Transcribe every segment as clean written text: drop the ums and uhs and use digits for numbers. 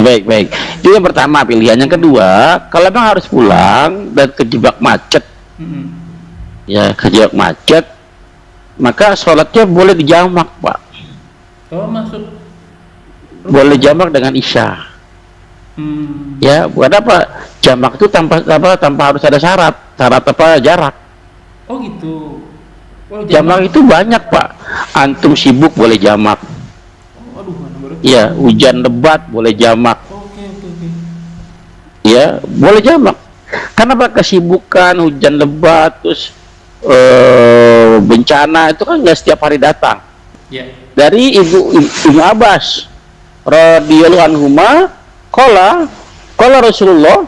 Baik, baik. Itu yang pertama pilihan. Yang kedua, kalau memang harus pulang dan kejebak macet, ya kejebak macet, maka sholatnya boleh dijamak, Pak. Oh, maksud Boleh jamak dengan isya. Ya, buat apa? Jamak itu tanpa harus ada syarat. Syarat apa? Jarak. Oh gitu. Oh, Jamak itu banyak, Pak. Antum sibuk boleh jamak. Oh, aduh, mana baru. Ya, hujan lebat boleh jamak. Oke, oke, oke. Ya, boleh jamak. Kenapa? Kesibukan, hujan lebat, terus bencana itu kan nggak setiap hari datang. Ya. Dari Ibnu Abbas radhiyallahu anhuma qala Rasulullah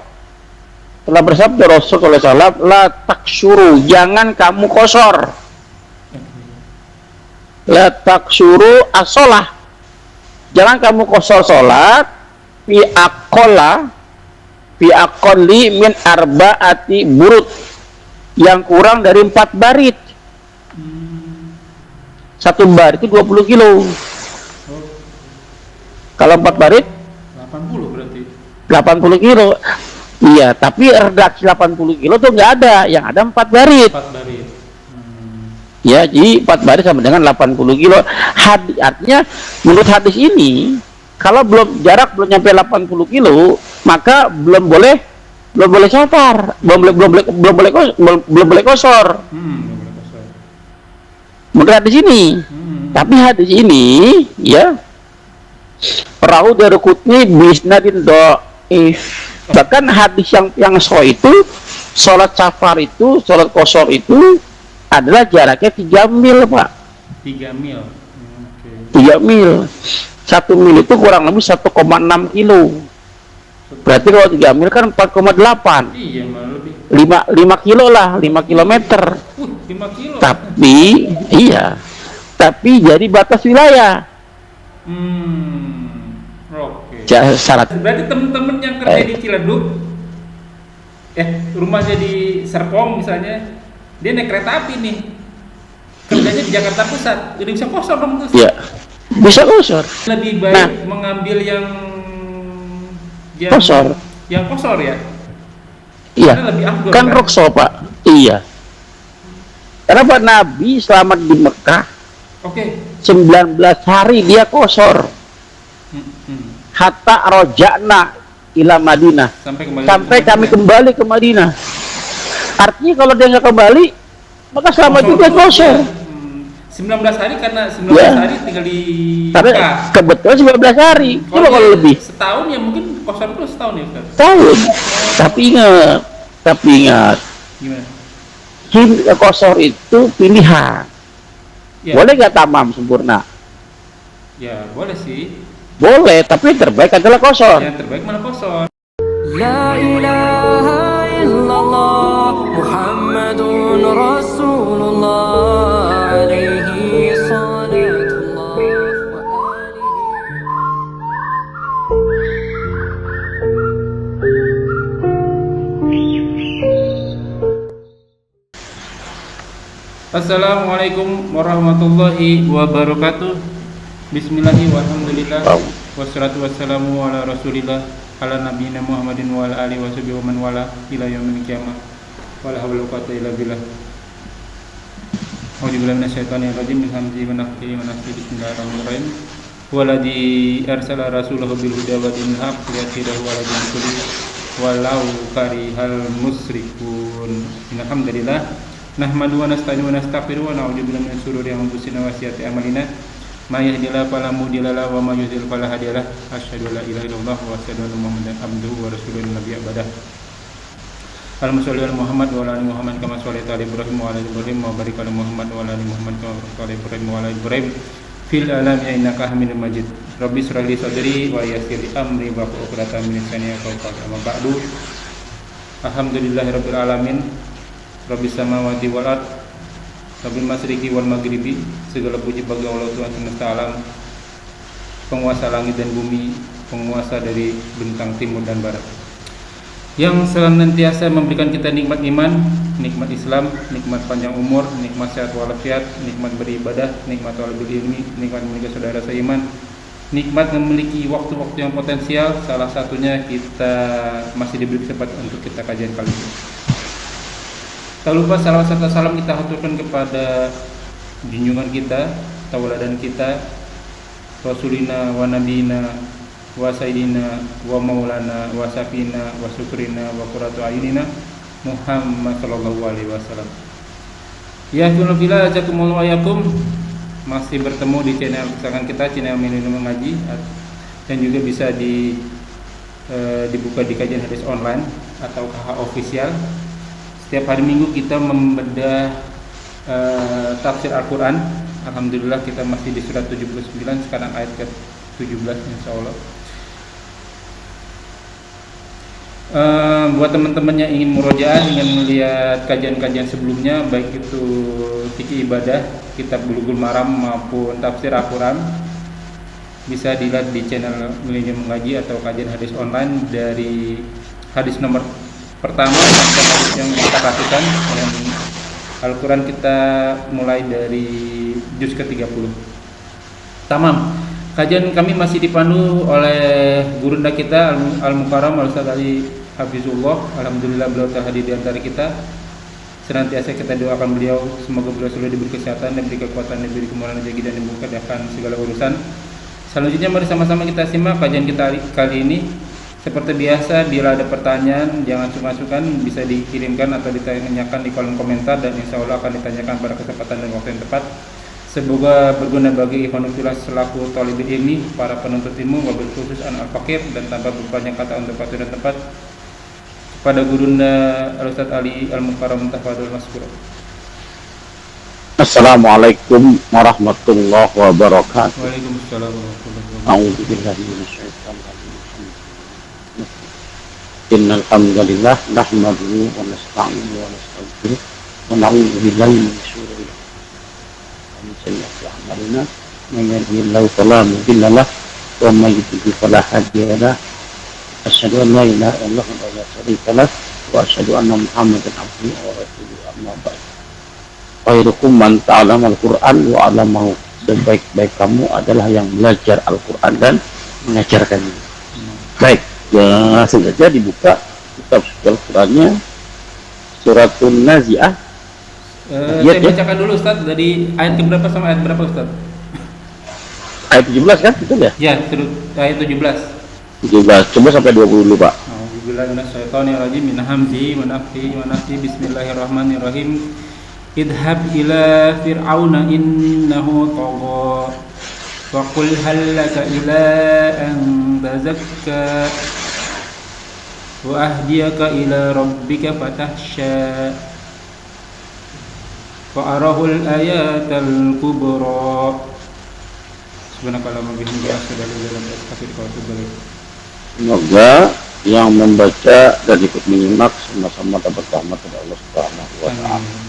telah bersabda, Rasul sallallahu alaihi wasallam, la taksuru, jangan kamu kosor. La taksuru as-shalah, jangan kamu kosor salat fi aqalli min arba'ati burud, yang kurang dari 4 barit. Satu barit itu 20 kilo. Kalau 4 barit 80 berarti. 80 kilo. Iya, tapi redaksi 80 kilo tuh nggak ada, yang ada 4 barit. 4 barit. Ya, jadi 4 barit sama dengan 80 kilo. Artinya menurut hadis ini, kalau jarak belum nyampe 80 kilo, maka belum boleh safar, belum boleh kosor. Menurut hadis ini. Tapi hadis ini, ya, perahu Daraqutni bisnadin dhaif. Bahkan hadis yang sahih itu, sholat safar itu, sholat kosor itu adalah jaraknya 3 mil, Pak. 3 mil. 3 mil. 1 mil itu kurang lebih 1,6 kilo. Berarti kalau 3 mil kan 4,8. Iya, malah lebih. 5 kilo lah, 5 kilometer. 5 kilo. Tapi jadi batas wilayah. Oke. Syarat. Berarti temen-temen yang kerja di Ciledug, rumahnya di Serpong misalnya, dia naik kereta api nih, kerjanya di Jakarta Pusat, jadi bisa kosor dong tuh. Iya, bisa kosor. Lebih baik mengambil yang kosor. Yang kosor ya. Iya. Lebih afdol, kan rukso, Pak. Iya. Kenapa Nabi selama di Mekah 19 hari dia kosor. Hatta roja'na ila Madinah, sampai kami kembali ke Madinah. Artinya kalau dia nggak kembali, maka selama itu dia kosor. 19 hari karena 19 hari tinggal di Mekah. Kebetulan 19 hari. Coba kalau lebih. Setahun ya mungkin kosor terus setahun ya, Ustaz. Tahun. Tapi ingat. Gimana? Kosor itu pilihan. Ya. Boleh nggak tamam sempurna? Ya boleh sih. Boleh, tapi yang terbaik adalah kosor. Yang terbaik mana kosor? La ilaha illallah Muhammadun Rasulullah alaihi salatullah wa Assalamualaikum warahmatullahi wabarakatuh. Bismillahirrahmanirrahim, walhamdulillah, wassalatu wassalamu ala rasulillah, ala nabiyina Muhammadin wa ala alihi wa sahbihi wa man wala ila yaumil qiyamah. Wala hawla wala quwwata illa billah. A'udzubillahi minasyaitonir rajim. Bismillahirrahmanirrahim. Waladzi arsala rasulahu bil huda wa dinil haqq liyudhhirahu 'ala dini kulli walau karihal musyrikun. Alhamdulillah, nahmadu wa nasta'inu wa nastaghfiru wa na'udzubillahi min shururi anfusina wa sayyiati a'malina. Ma yahdihillahu fala mudilla lahu wa may yudlil fala hadiya lahu. Asyhadu an la ilaha illallah wa asyhadu anna Muhammadan abduhu wa rasuluhu nabiyyu abadah. Allahumma shalli ala Muhammad wa ala ali Muhammad kama shallaita ala Ibrahim wa ala ali Ibrahim wa barik ala Muhammad wa ala ali Muhammad kama barakta ala Ibrahim wa ala ali Ibrahim fil alamin innaka Hamidum Majid. Rabbi shrah li sadri wa yassir li amri wa hlul 'uqdatam min lisani yafqahu qawli. Amma ba'du. Alhamdulillahirabbil alamin. Rabbis samawati wal ardh Rabbil masyriqi wal maghribi. Segala puji bagi Allah Tuhan semesta alam, penguasa langit dan bumi, penguasa dari bentang timur dan barat, yang senantiasa memberikan kita nikmat iman, nikmat Islam, nikmat panjang umur, nikmat sehat walafiat, nikmat beribadah, nikmat talabul ilmi, nikmat memiliki saudara seiman, nikmat memiliki waktu-waktu yang potensial. Salah satunya kita masih diberi kesempatan untuk kita kajian kali ini. Tak lupa salawat serta salam kita haturkan kepada junjungan kita, tauladan kita, Rasulina wa Nabina wa Sayyidina wa Maulana wa Safina wa Syukrina wa Qurratu Ayunina Muhammad sallallahu alaihi wasallam. Ya fillah jazakumullahu wa yakum. Masih bertemu di channel kesayangan kita, channel Milenium Mengaji, dan juga bisa dibuka di kajian hadis online atau KH official. Setiap hari Minggu kita membedah tafsir Al-Quran. Alhamdulillah kita masih di surat 79, sekarang ayat ke-17 insyaallah. Buat teman-teman yang ingin murojaah, ingin melihat kajian-kajian sebelumnya, baik itu fikih ibadah, kitab Bulughul Maram maupun tafsir Al-Quran, bisa dilihat di channel Milenium Mengaji atau kajian hadis online dari hadis nomor pertama sampai hadis yang 400-an. Dan Al-Quran kita mulai dari juz ke-30. Tamam. Kajian kami masih dipandu oleh gurunda kita Al-Mukarram Al-Ustaz Ali Hafizullah. Alhamdulillah beliau telah hadir di antara kita. Senantiasa kita doakan beliau, semoga beliau selalu diberi kesehatan, diberi kekuatan, diberi kemuliaan rezeki, dan dimudahkan segala urusan. Selanjutnya mari sama-sama kita simak kajian kita kali ini. Seperti biasa, bila ada pertanyaan jangan sungkan-sungkan, bisa dikirimkan atau ditanyakan di kolom komentar, dan insya Allah akan ditanyakan pada kesempatan dan waktu yang tepat. Semoga berguna bagi ikhwanul fillah selaku thalibul ilmi, para penuntut ilmu, wabil khusus anak al-fakir, dan tanpa berbanyak kata untuk waktu dan tempat, kepada gurunda Al-Ustaz Ali Al-Mukarram tafadhol maskur. Assalamualaikum warahmatullahi wabarakatuh. Waalaikumsalam warahmatullahi wabarakatuh. A'udzubillahi minasyaitonir rajim. Innal hamdalillah nahmaduhu wa nasta'inuhu wa nastaghfiruh wa na'udzu billahi min syururi anfusina wa min sayyiati a'malina. Man yahdihillahu fala mudilla lahu wa man yudlil fala hadiya lahu. Asyhadu an la ilaha illallah wa la syarika lahu wa asyhadu anna Muhammadan abduhu wa rasuluhu. Amma ba'd. Khairukum man ta'allama al-Qur'an wa 'allamahu. Sebaik-baik kamu adalah yang belajar Al-Qur'an dan mengajarkannya. Baik, langsung saja dibuka kitab Al-Qur'annya, Suratun Nazi'ah. Saya bacakan dulu Ustaz dari ayat keberapa sampai ayat berapa Ustaz? Ayat 17 kan? Betul ya? Ya, ayat 17. 17, coba sampai 20 dulu Pak. A'udzubillahi minasyaitonirrajim, min hamzihi wa nafthihi wa nafthihi. Bismillahirrahmanirrahim. Idhab ila fir'auna innahu tagha wa qul hal laka ila an tazakka wa ahdiyaka ila rabbika fatahsya wa arahul ayatal kubra. Subhanakallahumma wa bihamdika asyhadu an la ilaha illa anta astaghfiruka wa atubu ilaik. Semoga yang membaca dan ikut menyimak sama-sama dapat rahmat dari Allah Subhanahu wa taala.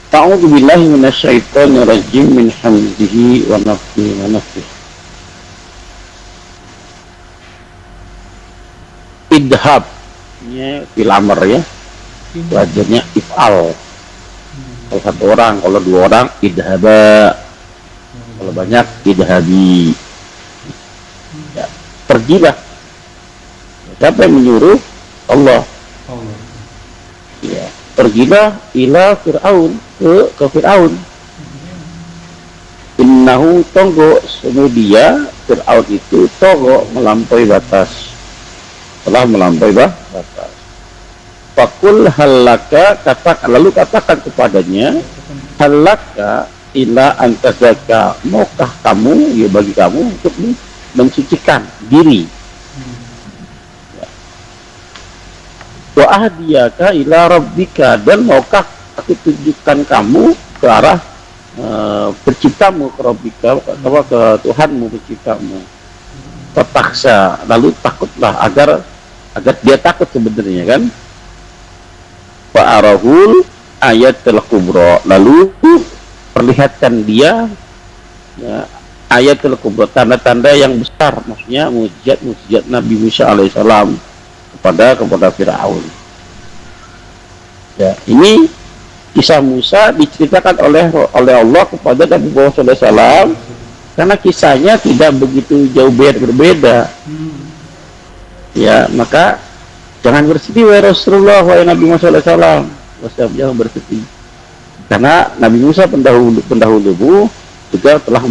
A'udzu billahi minasyaitonir rajim, min hamzihi wa nafthihi wa nafthihi. Idhab ini fil amr ya. Wajarnya if'al. Kalau satu orang, kalau dua orang idhaba. Kalau banyak idhabi. Ya, pergilah. Siapa yang menyuruh? Allah. Ya, pergilah ila Fir'aun, ke Fir'aun. Innahu tonggo, dia Fir'aun itu tonggo, melampaui batas. Telah melampaui batas. Fakul halaka, lalu katakan kepadanya, halaka ila antazaka, maukah kamu, ya bagi kamu untuk mensucikan diri. Wa ahdiyaka ila rabbika, dan maukah aku tunjukkan kamu ke arah penciptamu, ke rabbika, ke Tuhanmu penciptamu. Fataksa, lalu takutlah, agar dia takut sebenarnya kan. Fa'arahul ayatul kubra, lalu perlihatkan dia ya, ayatul kubra, tanda-tanda yang besar, maksudnya mukjizat Nabi Musa alaihissalam kepada Fir'aun. Ya, ini kisah Musa diceritakan oleh Allah kepada Nabi Muhammad SAW karena kisahnya tidak begitu jauh berbeda. Ya, maka jangan bersedih wahai Rasulullah, wahai Nabi Musa alaihissalam, jangan bersedih, karena Nabi Musa pendahulumu juga telah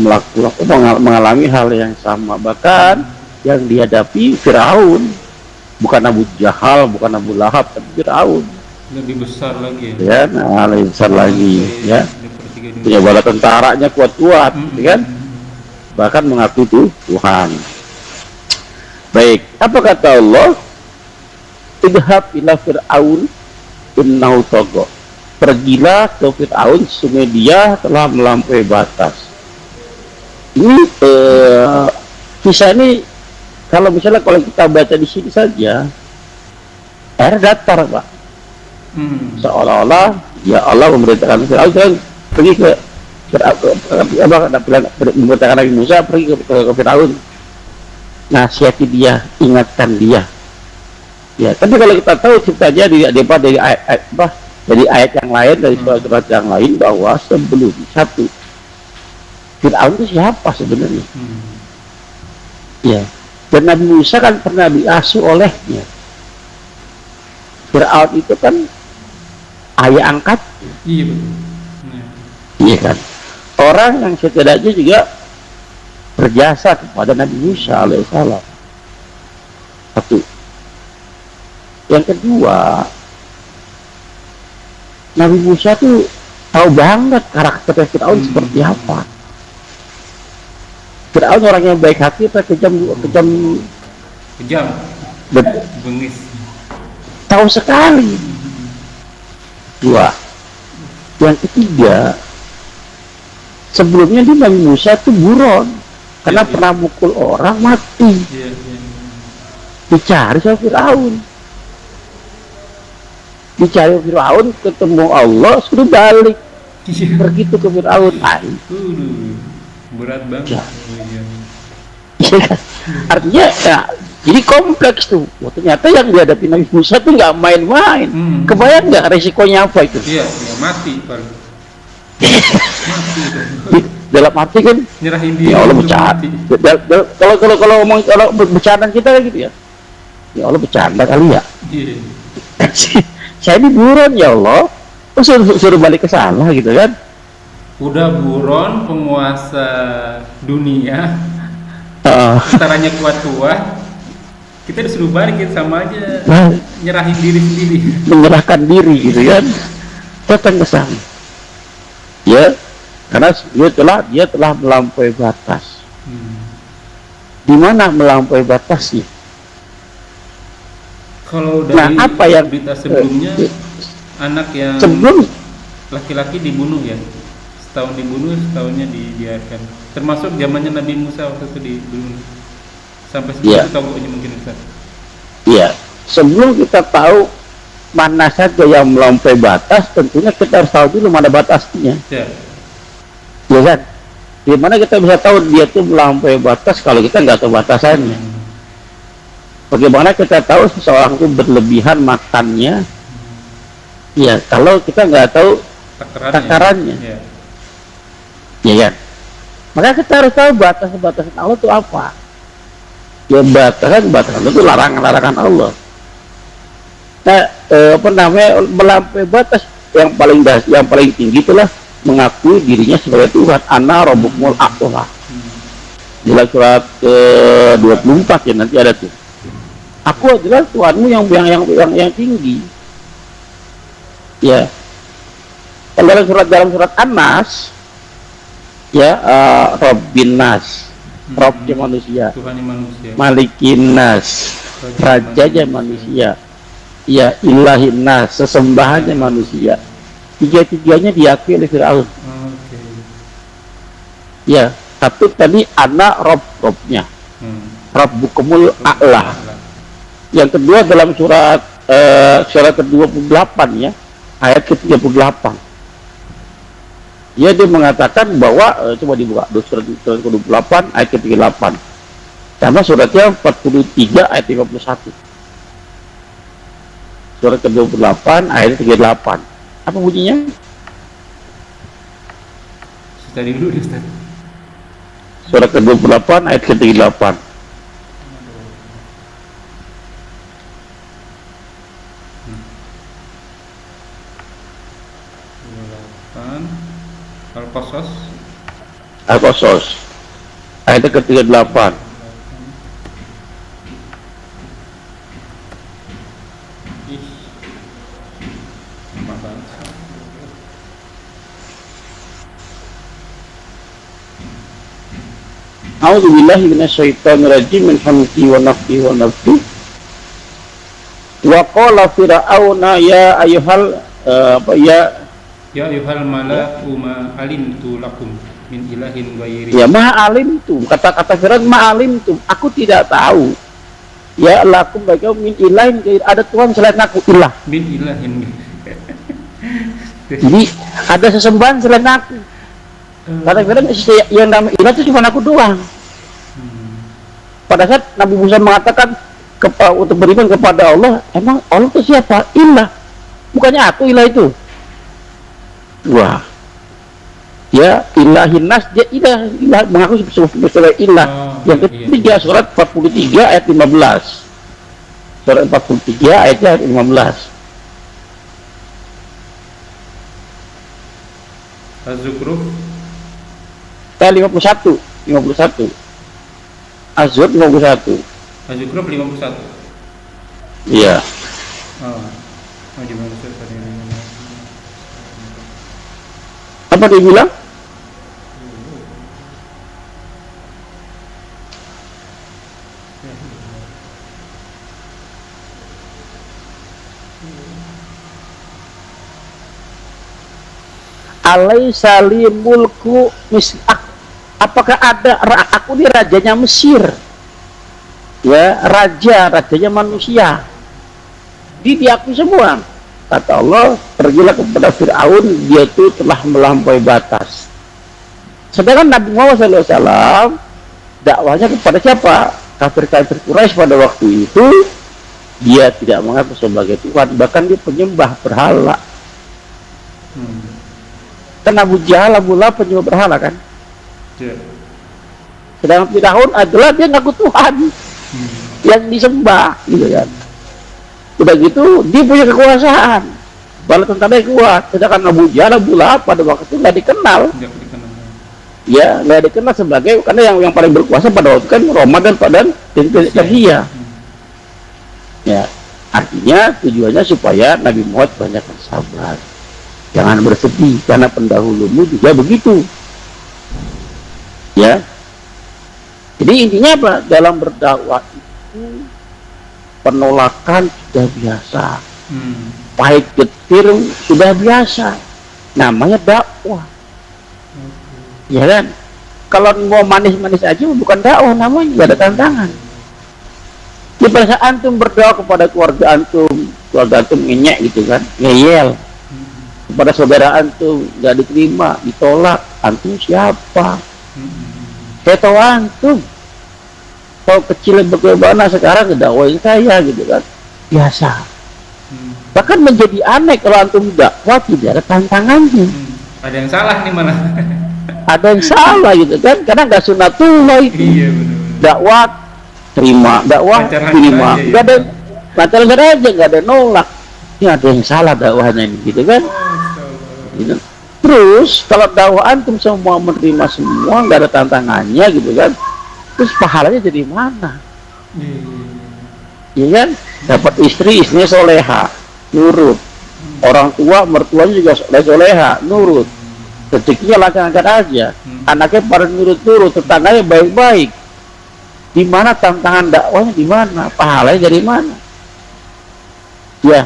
mengalami hal yang sama, bahkan yang dihadapi Firaun, bukan Abu Jahal, bukan Abu Lahab, tapi Firaun lebih besar lagi ya, nah, lebih besar lagi ya, punya bala tentaranya kuat-kuat ya kan, bahkan mengaku itu Tuhan. Baik, apa kata Allah? Idhab ila Fir'aun innahu tagha. Pergilah ke Fir'aun, sesungguhnya dia telah melampaui batas. Ini kisah ini kalau misalnya kalau kita baca di sini saja air datar, Pak. Seolah-olah ya Allah memerintahkan Fir'aun pergi ke memerintahkan Nabi Musa pergi ke Fir'aun, nasihati dia, ingatkan dia. Ya, tapi kalau kita tahu ceritanya dari ayat yang lain, dari surat-surat yang lain, bahwa sebelum satu Fir'aun itu siapa sebenarnya? Ya, dan Nabi Musa kan pernah diasuh olehnya. Fir'aun itu kan ayah angkat. Iya betul. Iya kan, orang yang setidaknya juga berjasa kepada Nabi Musa alaihissalam. Satu. Yang kedua, Nabi Musa tuh tahu banget karakter Fir'aun seperti apa. Fir'aun orang yang baik hati atau kejam, bengis. Tahu sekali. Dua. Yang ketiga, sebelumnya dia Nabi Musa tuh buron karena pernah mukul orang mati. Dicari sama Fir'aun. Dicari Fir'aun, ketemu Allah, suruh balik. Pergi tuh ke Fir'aun. Berat banget. Artinya ya, jadi kompleks tuh. Wah, ternyata yang dihadapi Nabi Musa tuh nggak main-main. Kebayang nggak resikonya apa itu? Iya, mati paling. Dalam arti kan nyerahin diri. Ya Allah bercanda. Kalau ngomong kalau bercanda kita gitu ya. Ya Allah bercanda kali ya. Saya ini buron ya Allah. Suruh balik ke sana gitu kan. Udah buron penguasa dunia. Caranya kuat-kuat. Kita disuruh balik sama aja. Nyerahin diri sendiri. Menyerahkan diri gitu kan. Datang ke sana. Ya, karena dia telah melampaui batas. Di mana melampaui batasnya? Kalau dari apa yang berita sebelumnya, anak yang laki-laki dibunuh ya, setahun dibunuh, setahunnya dibiarkan. Termasuk zamannya Nabi Musa waktu itu dibunuh. Sampai segitu tahu aja mungkin Ustaz. Iya, sebelum kita tahu mana saja yang melampaui batas, tentunya kita harus tahu dulu mana batasnya. Ya kan? Gimana kita bisa tahu dia itu melampaui batas kalau kita nggak tahu batasannya? Bagaimana kita tahu seseorang itu berlebihan makannya? Ya, kalau kita nggak tahu takarannya. Ya kan? Maka kita harus tahu batas-batasan Allah itu apa. Ya, batasan itu larangan-larangan Allah. Nah, melampaui batas yang paling tinggi itulah mengakui dirinya sebagai Tuhan. Ana rabbukumul a'la. Dalam surat 24 ya, nanti ada tuh. Aku adalah Tuhanmu yang tinggi. Ya. Dalam surat An-Nas ya, Rabbin Nas, Rabbnya manusia, Malikin Nas, Rajanya manusia, ya Ilahin Nas, sesembahannya manusia. Tiga-tiganya diakui oleh Fir'aun. Ya, satu tadi anak Robnya, Rabbukumul a'la. Yang kedua dalam surat ke-28 ya, ayat ke-38. Dia mengatakan bahwa coba dibuka surat ke-28 ayat ke-38. Sama suratnya 43 ayat 51. Surat ke-28 ayat 38. Apa bunyinya? Tadi dulu Ustaz. Surat ke-28 ayat ke-38. Al-Qasas Al-Qasas ayat ke-38. ih lama banget. A'udzubillahi minasyaitonirrajim min hamzihi wa nafthihi wa nafthihi. Wa qala fir'auna ya ayyuhal Ya ayyuhal mala'u ma alimtu lakum min ilahin ghairi. ya ma'alim tu, kata-kata Fir'aun ma'alim tu, aku tidak tahu ya lakum bagi min ilahin ghairi, ada Tuhan selain aku, ilah. Min ilahin. Jadi ada sesembahan selain aku. Kata Fir'aun yang namanya ilah itu cuma aku doang. Pada saat Nabi Musa mengatakan untuk beriman kepada Allah, emang Allah itu siapa? Ilah. Bukannya aku ilah itu. Wah. Ya, ilahin nas, dia ilah mengaku sebagai ilah. Yang ketiga surat 43 ayat 15. Surat 43 ayat 15. Az-Zukhruf 51. Az-Zukhruf 51. Az-Zukhruf 51. Iya. Gimana Ustaz tadi? Apa dia bilang? Alaisa li mulku Misr. Apakah ada aku ini rajanya Mesir? Ya, rajanya manusia. Diakui semua. Kata Allah, pergilah kepada Fir'aun, dia itu telah melampaui batas. Sedangkan Nabi Muhammad SAW dakwahnya kepada siapa? Kafir-kafir Quraisy pada waktu itu, dia tidak mengaku sebagai Tuhan, bahkan dia penyembah berhala. Kan Abu Jahal, Abu Lahab penyembah berhala kan? Sedangkan Fir'aun adalah dia ngaku Tuhan yang disembah, gitu kan? Udah gitu dia punya kekuasaan, bala tentaranya kuat. Sedangkan Abu Jahal, Abu Lahab pada waktu itu nggak dikenal. Ya, nggak dikenal sebagai, karena yang paling berkuasa pada waktu kan Roma dan Persia. Ya, artinya tujuannya supaya Nabi Muhammad banyak bersabar, jangan bersedih, karena pendahulumu juga begitu. Ya, jadi intinya apa? Dalam berdakwah itu penolakan sudah biasa, pahit getir sudah biasa, namanya dakwah. Ya kan? Kalau mau manis-manis aja bukan dakwah namanya, nggak ada tantangan. Di pada saat antum berdoa kepada keluarga antum ngenyek gitu kan, ngeyel. Kepada saudara antum nggak diterima, ditolak, antum siapa? Saya tahu antum. Tahu kecil bagaimana sekarang ngedakwain saya gitu kan, biasa. Bahkan menjadi aneh kalau antum dakwah tidak ada tantangannya. Ada yang salah nih mana? Ada yang salah gitu kan, karena nggak sunatullah itu. Iya benar. Dakwah terima, dakwah terima, nggak ada lancar aja, nggak ada nolak. Ini ada yang salah dakwahnya ini, gitu kan? Gitu. Terus kalau dakwah antum semua menerima semua, nggak ada tantangannya gitu kan, terus pahalanya jadi mana? Iya kan? Dapat istrinya soleha, nurut. Orang tua mertuanya juga soleha, nurut. Rezekinya lancar-lancar aja. Anaknya pada nurut-nurut, tetangganya baik-baik. Di mana tantangan dakwahnya, di mana? Pahalanya dari mana? Ya,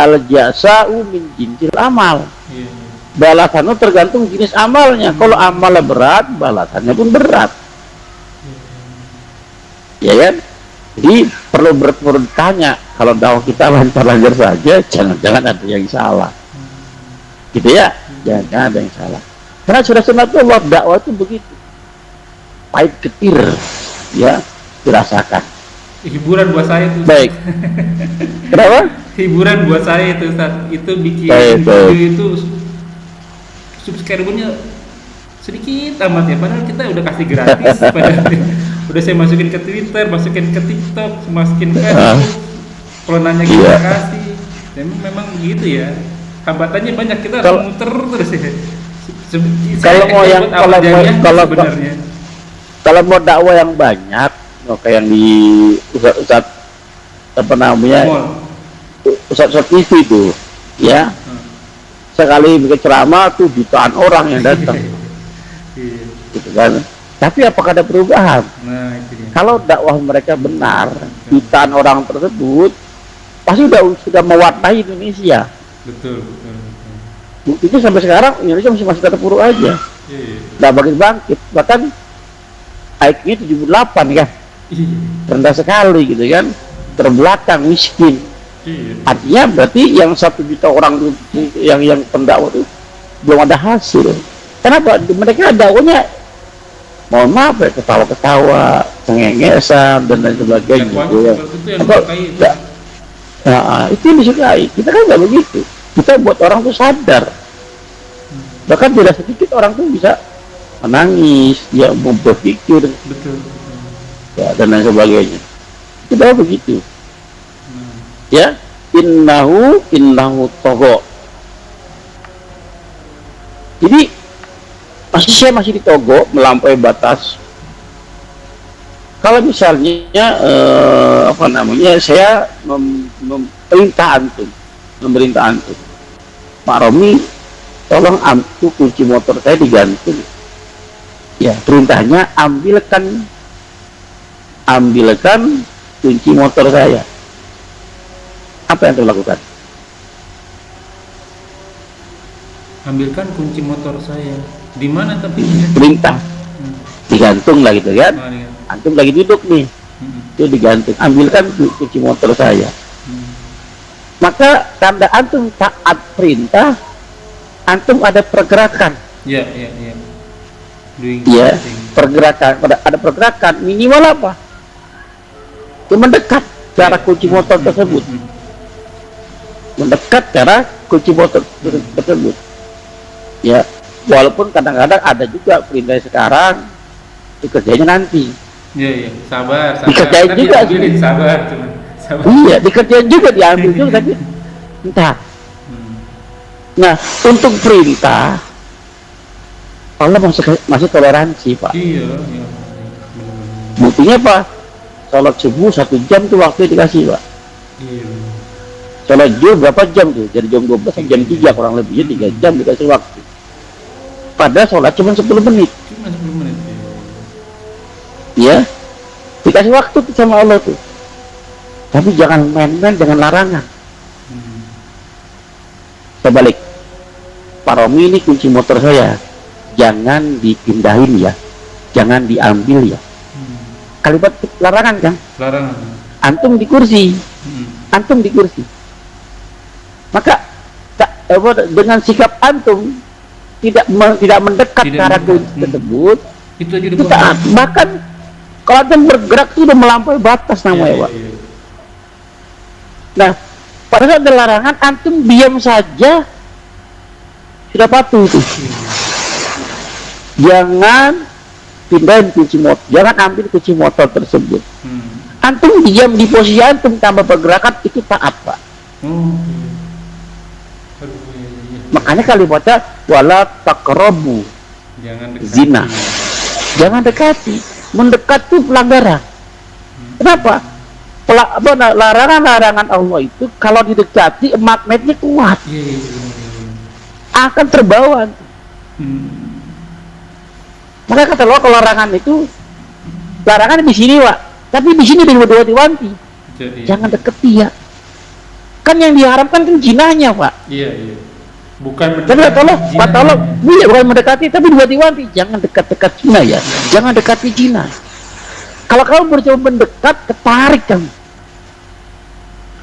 al jasa'u min jinsil amal. Balasannya tergantung jenis amalnya. Kalau amalnya berat, balasannya pun berat. Ya kan? Jadi perlu bertanya, kalau dakwah kita lancar-lancar saja, jangan-jangan ada yang salah. Gitu ya? Jangan-jangan ada yang salah. Karena sudah sunatullah, dakwah itu begitu. Pahit getir, ya, dirasakan. Hiburan buat saya itu. Baik. Kenapa? Hiburan buat saya itu, Ustaz. Itu bikin Baik. video itu subscribernya sedikit amat ya, padahal kita udah kasih gratis padahal udah saya masukin ke Twitter, masukin ke TikTok, masukin Facebook, kalau nanya kita Iya. kasih. Memang gitu ya, hambatannya banyak, kita harus Kalau- muter terus ya. Kalau mau yang- sebenarnya Kalau mau dakwah yang banyak, kayak yang di Ustaz apa namanya, mall. Ustaz TV itu, ya, sekali bikin ceramah tuh jutaan orang yang datang, Iya. gitu kan. Tapi apakah ada perubahan? Nah itu dia. Kalau dakwah mereka benar, jutaan orang tersebut pasti sudah mewarnai Indonesia. Betul, betul, betul. Buktinya sampai sekarang Indonesia masih terpuruk aja, Iya. nggak bangkit. Bahkan IQ-nya 78 kan, Iya. rendah sekali gitu kan, terbelakang, miskin. Iya. Artinya berarti yang 1 juta orang itu, yang pendakwah itu belum ada hasil. Kenapa? Mereka dakwahnya, mohon maaf ya, ketawa-ketawa, cengengesan dan lain sebagainya. Dakwahnya Gitu ya. seperti itu yang Atau- disukai itu. Nah, itu yang disukai. Kita kan nggak begitu. Kita buat orang tuh sadar. Bahkan tidak sedikit orang tuh bisa menangis, dia mau berpikir, Betul. ya, dan lain sebagainya. Kita begitu. Nah, Ya, innahu togo. Jadi saya masih di Togo, melampaui batas. Kalau misalnya apa namanya, saya memerintah antum, Pak Romi, tolong ambil kunci motor saya digantung. Ya, perintahnya ambilkan kunci motor saya. Apa yang dilakukan? ambilkan kunci motor saya. Di mana tapi? Perintah, digantung lah gitu kan. Nah, lihat. Antum lagi duduk nih, itu digantung, ambilkan kunci motor saya. Maka tanda antum taat perintah, antum ada pergerakan, Ya, ya, ya. Doing ya, something. pergerakan, ada pergerakan minimal apa? Itu mendekat ke arah kunci motor tersebut, mendekat ke arah kunci motor tersebut. Ya, walaupun kadang-kadang ada juga perintah sekarang, itu kerjanya nanti. Ya, ya. Sabar, sabar. Dikerjain Kan juga diambilin, sih. sabar, cuman. Sabar. Iya, dikerjain juga, diambil juga, tapi entah. Nah, untuk perintah Allah masih toleransi, Pak. Iya, iya. Buktinya apa? Sholat subuh 1 jam tuh waktu dikasih, Pak. Iya. Sholat zuhur berapa jam tuh? Dari jam 12 sampai jam 3 kurang lebihnya 3 jam dikasih waktu. Padahal sholat cuma 10 menit. Cuma 10 menit. Ya, dikasih waktu tuh sama Allah tuh. Tapi jangan main-main dengan larangan. Sebalik, Pak Romi, ini kunci motor saya, jangan dipindahin ya, jangan diambil ya. Kalimat larangan kan? Larangan. Antum di kursi, maka dengan sikap antum tidak mendekat ke arah kunci tersebut, Itu aja udah itu taat. Bahkan kalau antum bergerak itu udah melampaui batas namanya, Pak. Iya. Nah, pada saat ada larangan, antum diam saja sudah patuh itu. Jangan pindahin kunci motor, jangan ambil kunci motor tersebut. Antum diam di posisi antum tanpa pergerakan, itu taat, Pak. Oh. Aduh, iya, iya. Makanya kalimatnya wala taqrabu Jangan dekati. zina. Jangan dekati. Mendekat itu pelanggaran. Kenapa? Larangan-larangan Allah itu kalau didekati magnetnya kuat, Iya, iya, iya. akan terbawa. Maka kata Allah, kalau larangan itu, larangan di sini, Pak, tapi di sini diwati-wanti, Jadi, jangan deketi ya. Kan yang diharamkan kan jinahnya, Pak. Iya, iya. Bukan Tapi kata Allah, iya, bukan mendekati, tapi diwati-wanti, jangan dekat-dekat zina ya, jangan dekati zina. Kalau kamu mencoba mendekat, ketarik kamu.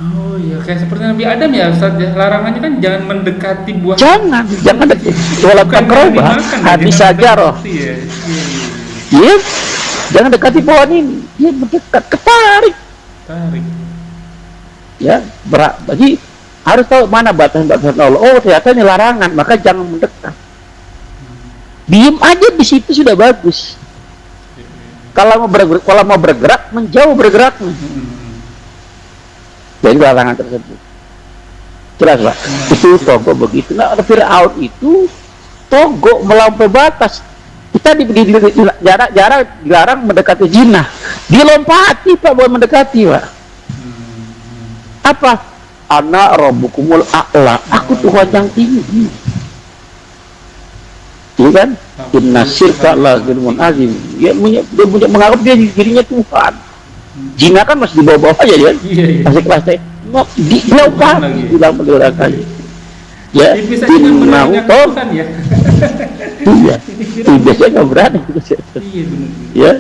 Oh iya, kayak seperti Nabi Adam ya, Ustaz. Ya. Larangannya kan jangan mendekati buah. Jangan dekat. Wala Bukan taqrabu, yang dimakan, hadis jangan saja roh. dekati ya. Iya, iya, iya. Iya, jangan dekati pohon ini. Dia mendekat, ketarik. Tarik. Ya, berat. Jadi harus tahu mana batasan-batasan Allah. Oh, ternyata ini larangan, maka jangan mendekat. Diem aja di situ sudah bagus. Kalau mau bergerak menjauh bergeraknya dari larangan tersebut. Jelas Pak? Itu togok begitu. Nah, Fir'aun itu togok melampaui batas. Kita dilarang mendekati zina. Dilompati Pak buat mendekati Pak. Apa? Ana rabbukumul a'la. Aku Tuhan yang tinggi. Iya kan? Inna syirka la zulmun azim. Dia menganggap dia dirinya Tuhan. Zina kan masih di bawah-bawah aja dia. Masih kelas teh. Dilompati bilang mendorakannya. Ya, innahu Tuhan ya. Iya. Itu biasanya nggak berani. Ya,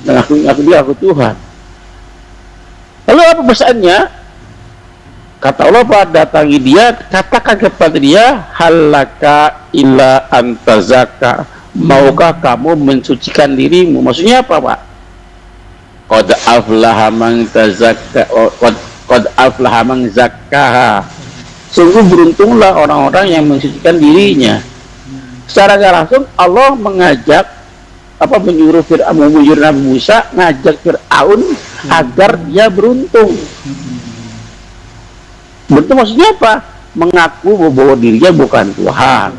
ngaku dia aku Tuhan. Lalu apa pesannya? Kata Allah pada datangi dia, katakan kepada dia, halaka illa antazaka, maukah kamu mensucikan dirimu? Maksudnya apa Pak? Qad aflaha man tazakka, qad aflaha man zakkaha. Sungguh beruntunglah orang-orang yang mensucikan dirinya. Secara gak langsung Allah mengajak menyuruh Nabi Musa ngajak Fir'aun agar dia beruntung. Beruntung maksudnya apa? Mengaku bahwa dirinya bukan Tuhan.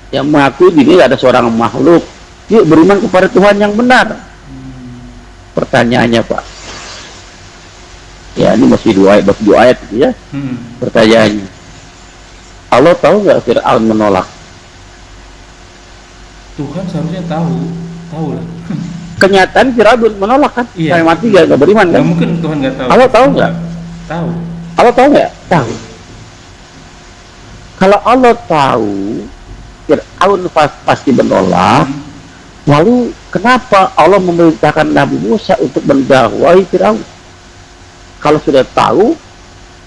Yang mengaku dirinya ada seorang makhluk. Yuk beriman kepada Tuhan yang benar. Pertanyaannya Pak. Ya ini masih dua ayat gitu ya. Pertanyaannya. Allah tahu nggak Fir'aun menolak? Tuhan seharusnya tahu lah. Kenyataan Fir'aun menolak kan? Iya. Saya mati gak beriman kan? Nggak mungkin Tuhan nggak tahu. Allah tahu nggak? Tahu. Allah tahu nggak? Tahu. Kalau Allah tahu Fir'aun pasti menolak, lalu kenapa Allah memerintahkan Nabi Musa untuk mendakwahi Fir'aun? Kalau sudah tahu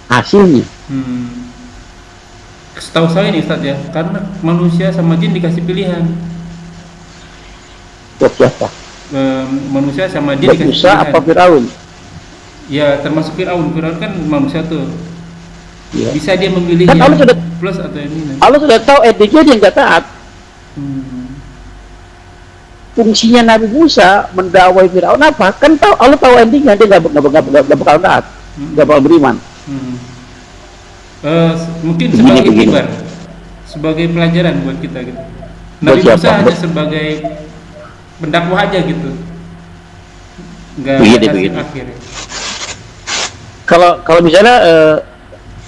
hasilnya. Setahu saya nih Ustaz ya, karena manusia sama jin dikasih pilihan. Buat siapa? Manusia sama jin Buat dikasih Musa pilihan. apa Fir'aun? Ya termasuk Fir'aun kan manusia tuh. Ya. Bisa dia memilih Kan yang Allah sudah- plus atau yang minus. Allah sudah tahu etiknya dia nggak taat. Fungsinya Nabi Musa mendakwai Fir'aun apa? Kan tahu Allah tahu endingnya dia nggak bakal taat, nggak bakal beriman. Mungkin Begini, sebagai begini. ibar, sebagai pelajaran buat kita gitu. Buat Nabi Musa siapa? hanya sebagai pendakwah aja gitu. Nggak Begini, hasil begini. akhir. Kalau misalnya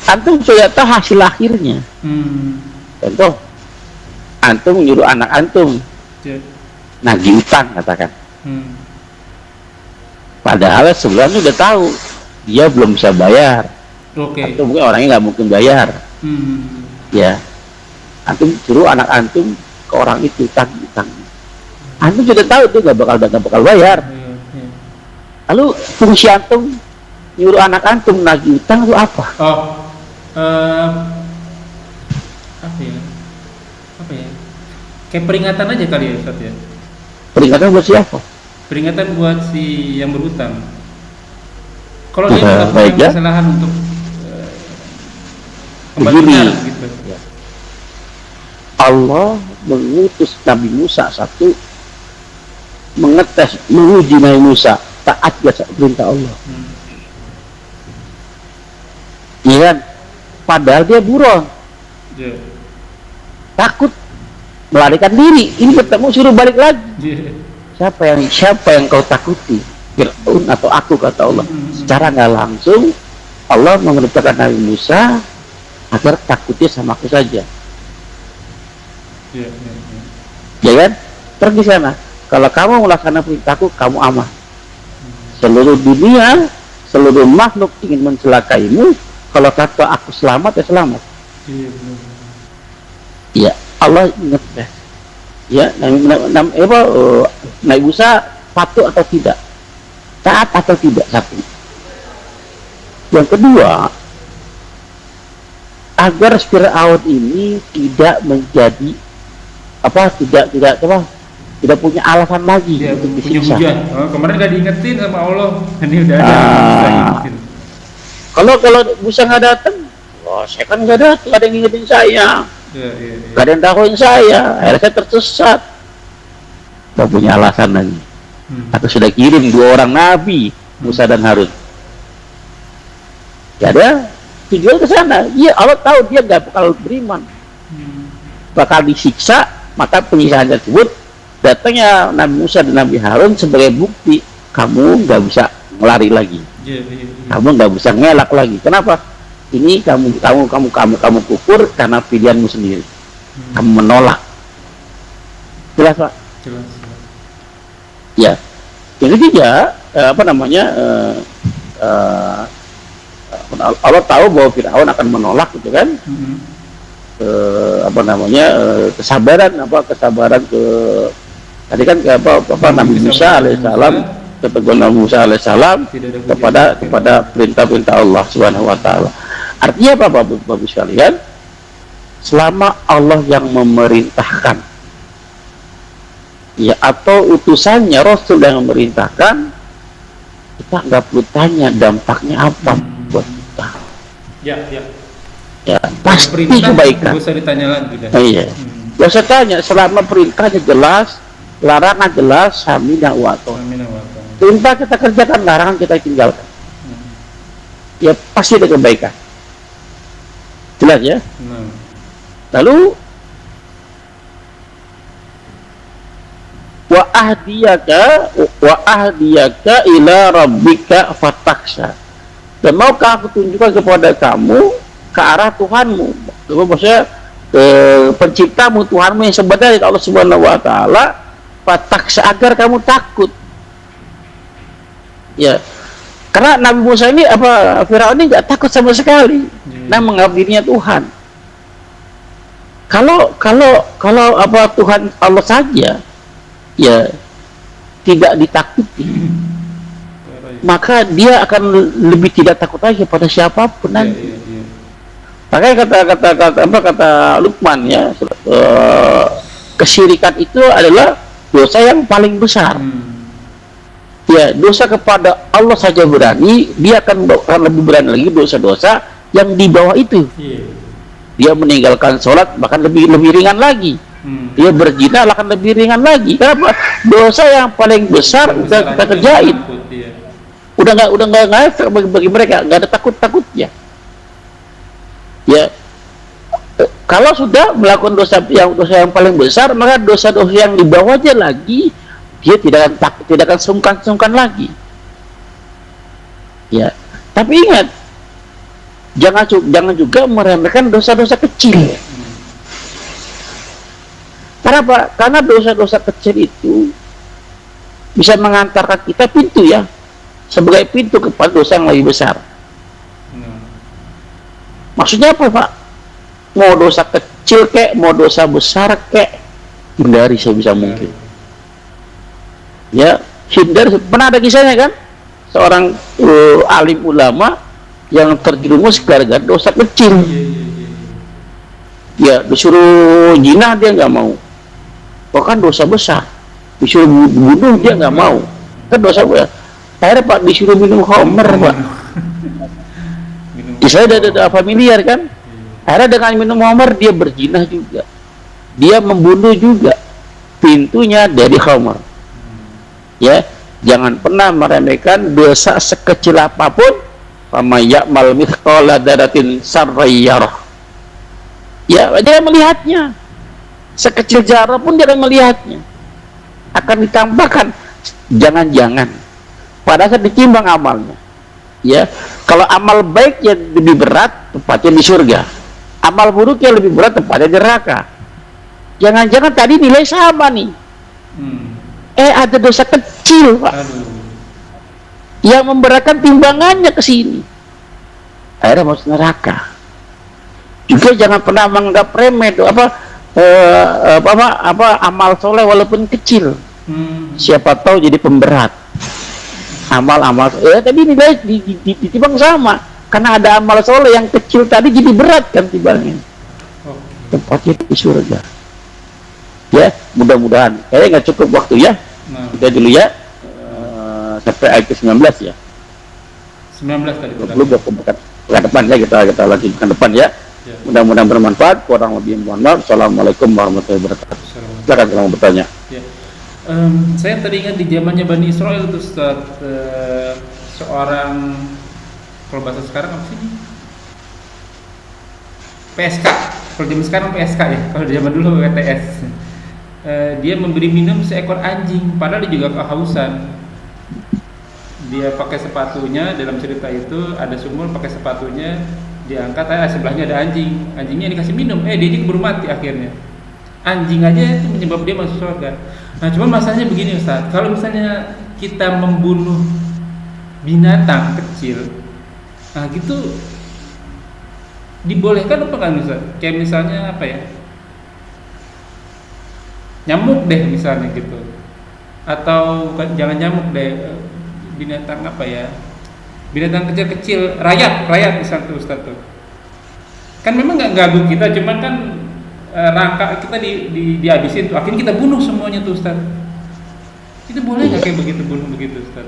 antum sudah tahu hasil akhirnya, contoh antum menyuruh anak antum Ya. nagih utang katakan, padahal sebelumnya udah tahu dia belum bisa bayar, Oke. atau mungkin orangnya nggak mungkin bayar, ya antum suruh anak antum ke orang itu tagih utang, antum sudah tahu dia nggak bakal bayar, Iya. lalu fungsi antum nyuruh anak antum nagih utang itu apa? Apa ya? Kayak peringatan aja kali ya Ustaz ya. Peringatan buat siapa? Peringatan buat si yang berhutang. Kalau dia Baik, melakukan ya. kesalahan untuk Begini. kembalinya gitu. Allah mengutus Nabi Musa satu mengetes, menguji Nabi Musa taat gak perintah Allah. Iya kan? Padahal dia buron, Ya. takut melarikan diri. Ini ketemu suruh balik lagi. Ya. Siapa yang kau takuti? Fir'aun atau aku, kata Allah. Secara nggak langsung Allah memerintahkan Nabi Musa agar takutnya sama aku saja. Ya. Ya kan? Pergi sana. Kalau kamu melaksanakan perintahku, kamu aman. Seluruh dunia, seluruh makhluk ingin mencelakaimu. Kalau kata aku selamat, ya selamat. Iya. Ya, Allah ingat ya. Ya, Nabi Musa patuh atau tidak, taat atau tidak, satu. Yang kedua, agar Fir'aun ini tidak menjadi tidak punya alasan lagi Dia untuk punya disiksa. hujah. Kemarin gak diingetin sama Allah. Ini udah ada. Bisa ingetin. Kalau Musa nggak datang, saya kan nggak datang, ada yang ngingetin saya. Iya, iya, iya. Gak ada yang tahuin saya, akhirnya saya tersesat. Gak punya alasan lagi. Aku sudah kirim 2 orang nabi, Musa dan Harun. Ya ada tujuan ke sana. Iya, Allah tahu dia gak bakal beriman, bakal disiksa. Maka penyiksaan tersebut datangnya Nabi Musa dan Nabi Harun sebagai bukti kamu gak bisa ngelari lagi. Iya, iya, iya. Kamu gak bisa ngelak lagi. Kenapa? Ini kamu kufur karena pilihanmu sendiri. Kamu menolak. Jelas, Pak? Jelas. Ya. Yang ketiga, Allah tahu bahwa Firaun akan menolak, gitu kan? Kesabaran tadi kan Nabi Musa alaihissalam, keteguhan Nabi Musa alaihissalam kepada perintah-perintah Allah Subhanahu wa taala. Artinya apa, Bapak sekalian? Selama Allah yang memerintahkan, ya, atau utusannya Rasul yang memerintahkan, kita nggak perlu tanya dampaknya apa buat kita. Ya, ya. Ya, pasti Perintah kebaikan. nggak usah ditanya lagi dah. Iya. Gak usah tanya, selama perintahnya jelas, larangan jelas, sami'na wa ata'na. Amin wa ta'ala. Perintah kita kerjakan, larangan kita tinggalkan. Ya pasti ada kebaikan. Jelas ya? Nah. Lalu wa ahdiyaka ila rabbika fatakhsha. Dan maukah aku tunjukkan kepada kamu ke arah Tuhanmu, maksudnya penciptamu, Tuhanmu yang sebenarnya Allah Subhanahu wa taala, fatakhsha, agar kamu takut. Ya. Karena Nabi Musa ini Firaun ini nggak takut sama sekali. Nah, menganggap dirinya Tuhan. Kalau Tuhan Allah saja ya tidak ditakuti, maka dia akan lebih tidak takut lagi pada siapapun nanti. Makanya kata Luqman ya, kesyirikan itu adalah dosa yang paling besar. Ya, dosa kepada Allah saja berani, dia akan lebih berani lagi dosa-dosa yang di bawah itu. Dia meninggalkan sholat bahkan lebih ringan lagi. Dia berzina akan lebih ringan lagi. Kenapa? Dosa yang paling besar udah kita kerjain. Udah nggak efek bagi mereka, nggak ada takutnya. Ya, kalau sudah melakukan dosa yang paling besar, maka dosa-dosa yang di bawahnya lagi dia tidak akan sungkan lagi. Ya, tapi ingat, jangan juga meremehkan dosa-dosa kecil. Kenapa? Karena dosa-dosa kecil itu bisa mengantarkan kita sebagai pintu kepada dosa yang lebih besar. Maksudnya apa, Pak? Mau dosa kecil kek, mau dosa besar kek, hindari sebisa mungkin. Ya, hindari. Pernah ada kisahnya kan? Seorang alim ulama yang terjerumus gara-gara dosa kecil. Ya, disuruh zina dia nggak mau. Bahkan dosa besar. Disuruh bunuh dia nggak mau. Kan dosa besar. Akhirnya Pak disuruh minum khamr, Pak. Saya udah familiar kan? Akhirnya dengan minum khamr dia berzina juga. Dia membunuh juga. Pintunya dari khamr. Ya, jangan pernah meremehkan dosa sekecil apapun. Fama ya'mal mithqala dzarratin syarran yarah. Ya, dia melihatnya. Sekecil zarah pun dia akan melihatnya. Akan ditambahkan. Jangan-jangan pada saat ditimbang amalnya. Ya, kalau amal baiknya lebih berat, tempatnya di surga. Amal buruknya lebih berat, tempatnya di neraka. Jangan-jangan tadi nilai sama nih. Ada dosa kecil, Pak. Yang memberatkan timbangannya ke sini. Akhirnya masuk neraka. Juga jangan pernah menganggap remeh tuh amal soleh walaupun kecil. Siapa tahu jadi pemberat. Amal tadi nilai ditimbang sama, karena ada amal soleh yang kecil tadi jadi berat kan timbangnya. Tempatnya di surga. Ya, mudah-mudahan. Kayaknya nggak cukup waktu ya. Kita dulu ya, sampai ayat ke-19 ya. 19 tadi. 20 pekan depan ya, kita lanjutkan depan ya. Ya. Mudah-mudahan bermanfaat. Kurang lebih mohon maaf. Assalamualaikum warahmatullahi wabarakatuh. Silakan kalau mau bertanya. Ya. Saya tadi ingat di zamannya Bani Israel tuh Ustaz, seorang, kalau bahasa sekarang apa sih? PSK. Kalau zaman sekarang PSK ya. Kalau zaman dulu WTS. Dia memberi minum seekor anjing, padahal dia juga kehausan. Dia pakai sepatunya, dalam cerita itu ada sumur, pakai sepatunya diangkat, sebelahnya ada anjing, anjingnya dikasih minum, dia keburu mati akhirnya. Anjing aja itu menyebab dia masuk surga. Nah, cuman masalahnya begini Ustaz, kalau misalnya kita membunuh binatang kecil, nah gitu dibolehkan apa kan Ustaz? Kayak misalnya apa ya? Nyamuk deh misalnya gitu, atau jangan nyamuk deh, binatang apa ya, binatang kecil-kecil, rayap misalnya tuh Ustaz tuh, kan memang nggak ganggu kita, cuman kan rangka kita dihabisin tuh, akhirnya kita bunuh semuanya tuh Ustaz. Itu boleh nggak kayak begitu, bunuh begitu Ustaz?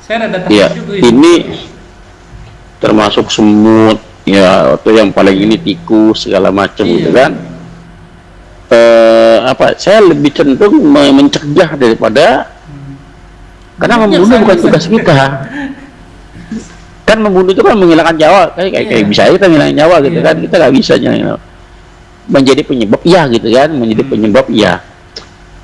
Saya ada takut juga ini termasuk semut ya, atau yang paling ini tikus segala macam gitu kan. Saya lebih cenderung mencegah daripada, karena membunuh bukan tugas kita. Kan membunuh itu kan menghilangkan nyawa, kayak bisa aja kita menghilangkan nyawa gitu kan, kita nggak bisa menjadi penyebab gitu kan, menjadi penyebab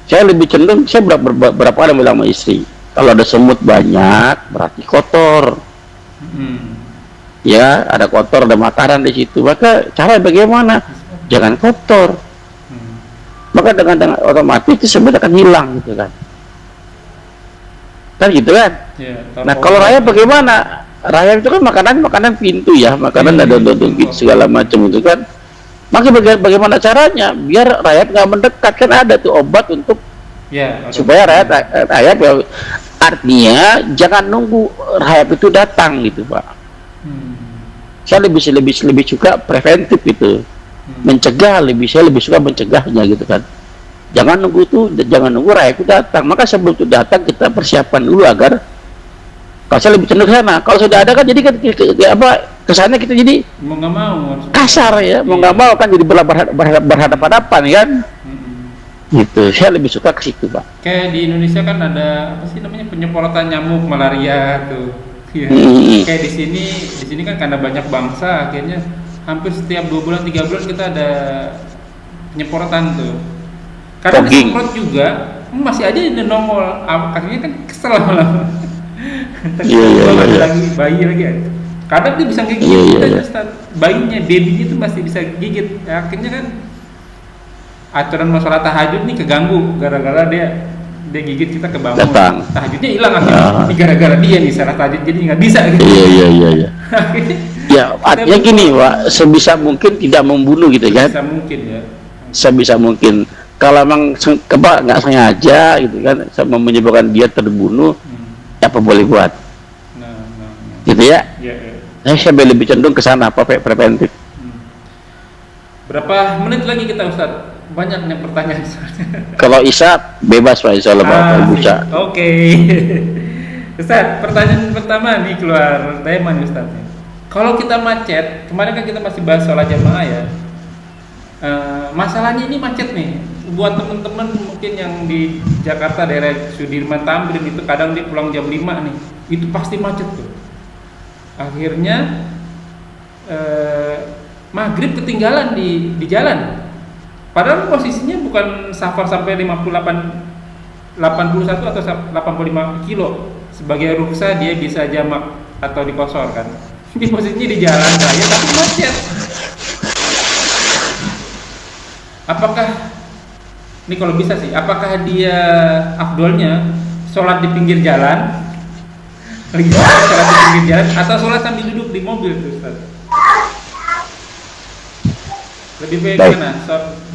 Saya lebih cenderung, saya berapa kali bilang sama istri, kalau ada semut banyak berarti kotor. Ya, ada kotor, ada makanan di situ, maka cara bagaimana? Jangan kotor. Maka dengan otomatis itu semut akan hilang gitu kan. Kan gitu kan. Nah, kalau rayap bagaimana? Rayap itu kan makanan pintu ya, makanan ada segala macam itu kan. Maka bagaimana caranya biar rayap nggak mendekat? Kan ada tuh obat untuk supaya rayap ya, artinya jangan nunggu rayap itu datang gitu Pak. Saya lebih suka preventif gitu, mencegah, saya lebih suka mencegahnya gitu kan. Jangan nunggu rayap itu datang. Maka sebelum itu datang kita persiapan dulu agar, kalau saya lebih cenderung sana. Kalau sudah ada kan jadi kesannya kita jadi mau nggak mau kasar ya, mau nggak mau kan jadi berhadapan-hadapan kan. Gitu. Saya lebih suka ke situ Pak. Kayak di Indonesia kan ada apa sih namanya, penyemprotan nyamuk malaria tuh. Ya. Kayak di sini kan karena banyak bangsa, akhirnya hampir setiap 2 bulan 3 bulan kita ada penyemprotan tuh. Karena disemprot juga masih aja di nongol, akhirnya kan kesel lama-lama. Ada lagi bayi lagi ya. Karena dia bisa gigit bayinya, babynya itu masih bisa gigit. Akhirnya kan aturan masalah tahajud nih keganggu gara-gara dia gigit, kita kebangun. Tahajudnya hilang akhirnya. Gara-gara dia nih salah tahajud jadi nggak bisa gitu. Iya. Ya, artinya gini Pak, sebisa mungkin tidak membunuh gitu kan. Sebisa mungkin ya. Sebisa mungkin. Kalau memang nggak sengaja gitu kan, sama menyebabkan dia terbunuh, apa boleh buat? Gitu ya. Saya lebih cenderung ke sana, preventif. Berapa menit lagi kita Ustaz? Banyak nih pertanyaan. Kalau Isa bebas Pak, Insya Allah bisa. Oke. Ustaz, pertanyaan pertama nih keluar Daiman Ustaz. Kalau kita macet, kemarin kan kita masih bahas sholat jamaah ya. Masalahnya ini macet nih. Buat teman-teman mungkin yang di Jakarta daerah Sudirman Tamrin itu kadang dia pulang jam 5 nih, itu pasti macet tuh. Akhirnya maghrib ketinggalan di jalan. Padahal posisinya bukan safar sampai 81 atau 85 kilo. Sebagai ruksa dia bisa jamak atau dikosor kan. Ini posisinya di jalan raya tapi macet. Apakah ini kalau bisa sih, apakah dia afdolnya sholat di pinggir jalan, sholat di pinggir jalan, atau sholat sambil duduk di mobil tuh Ustaz? Lebih baik mana?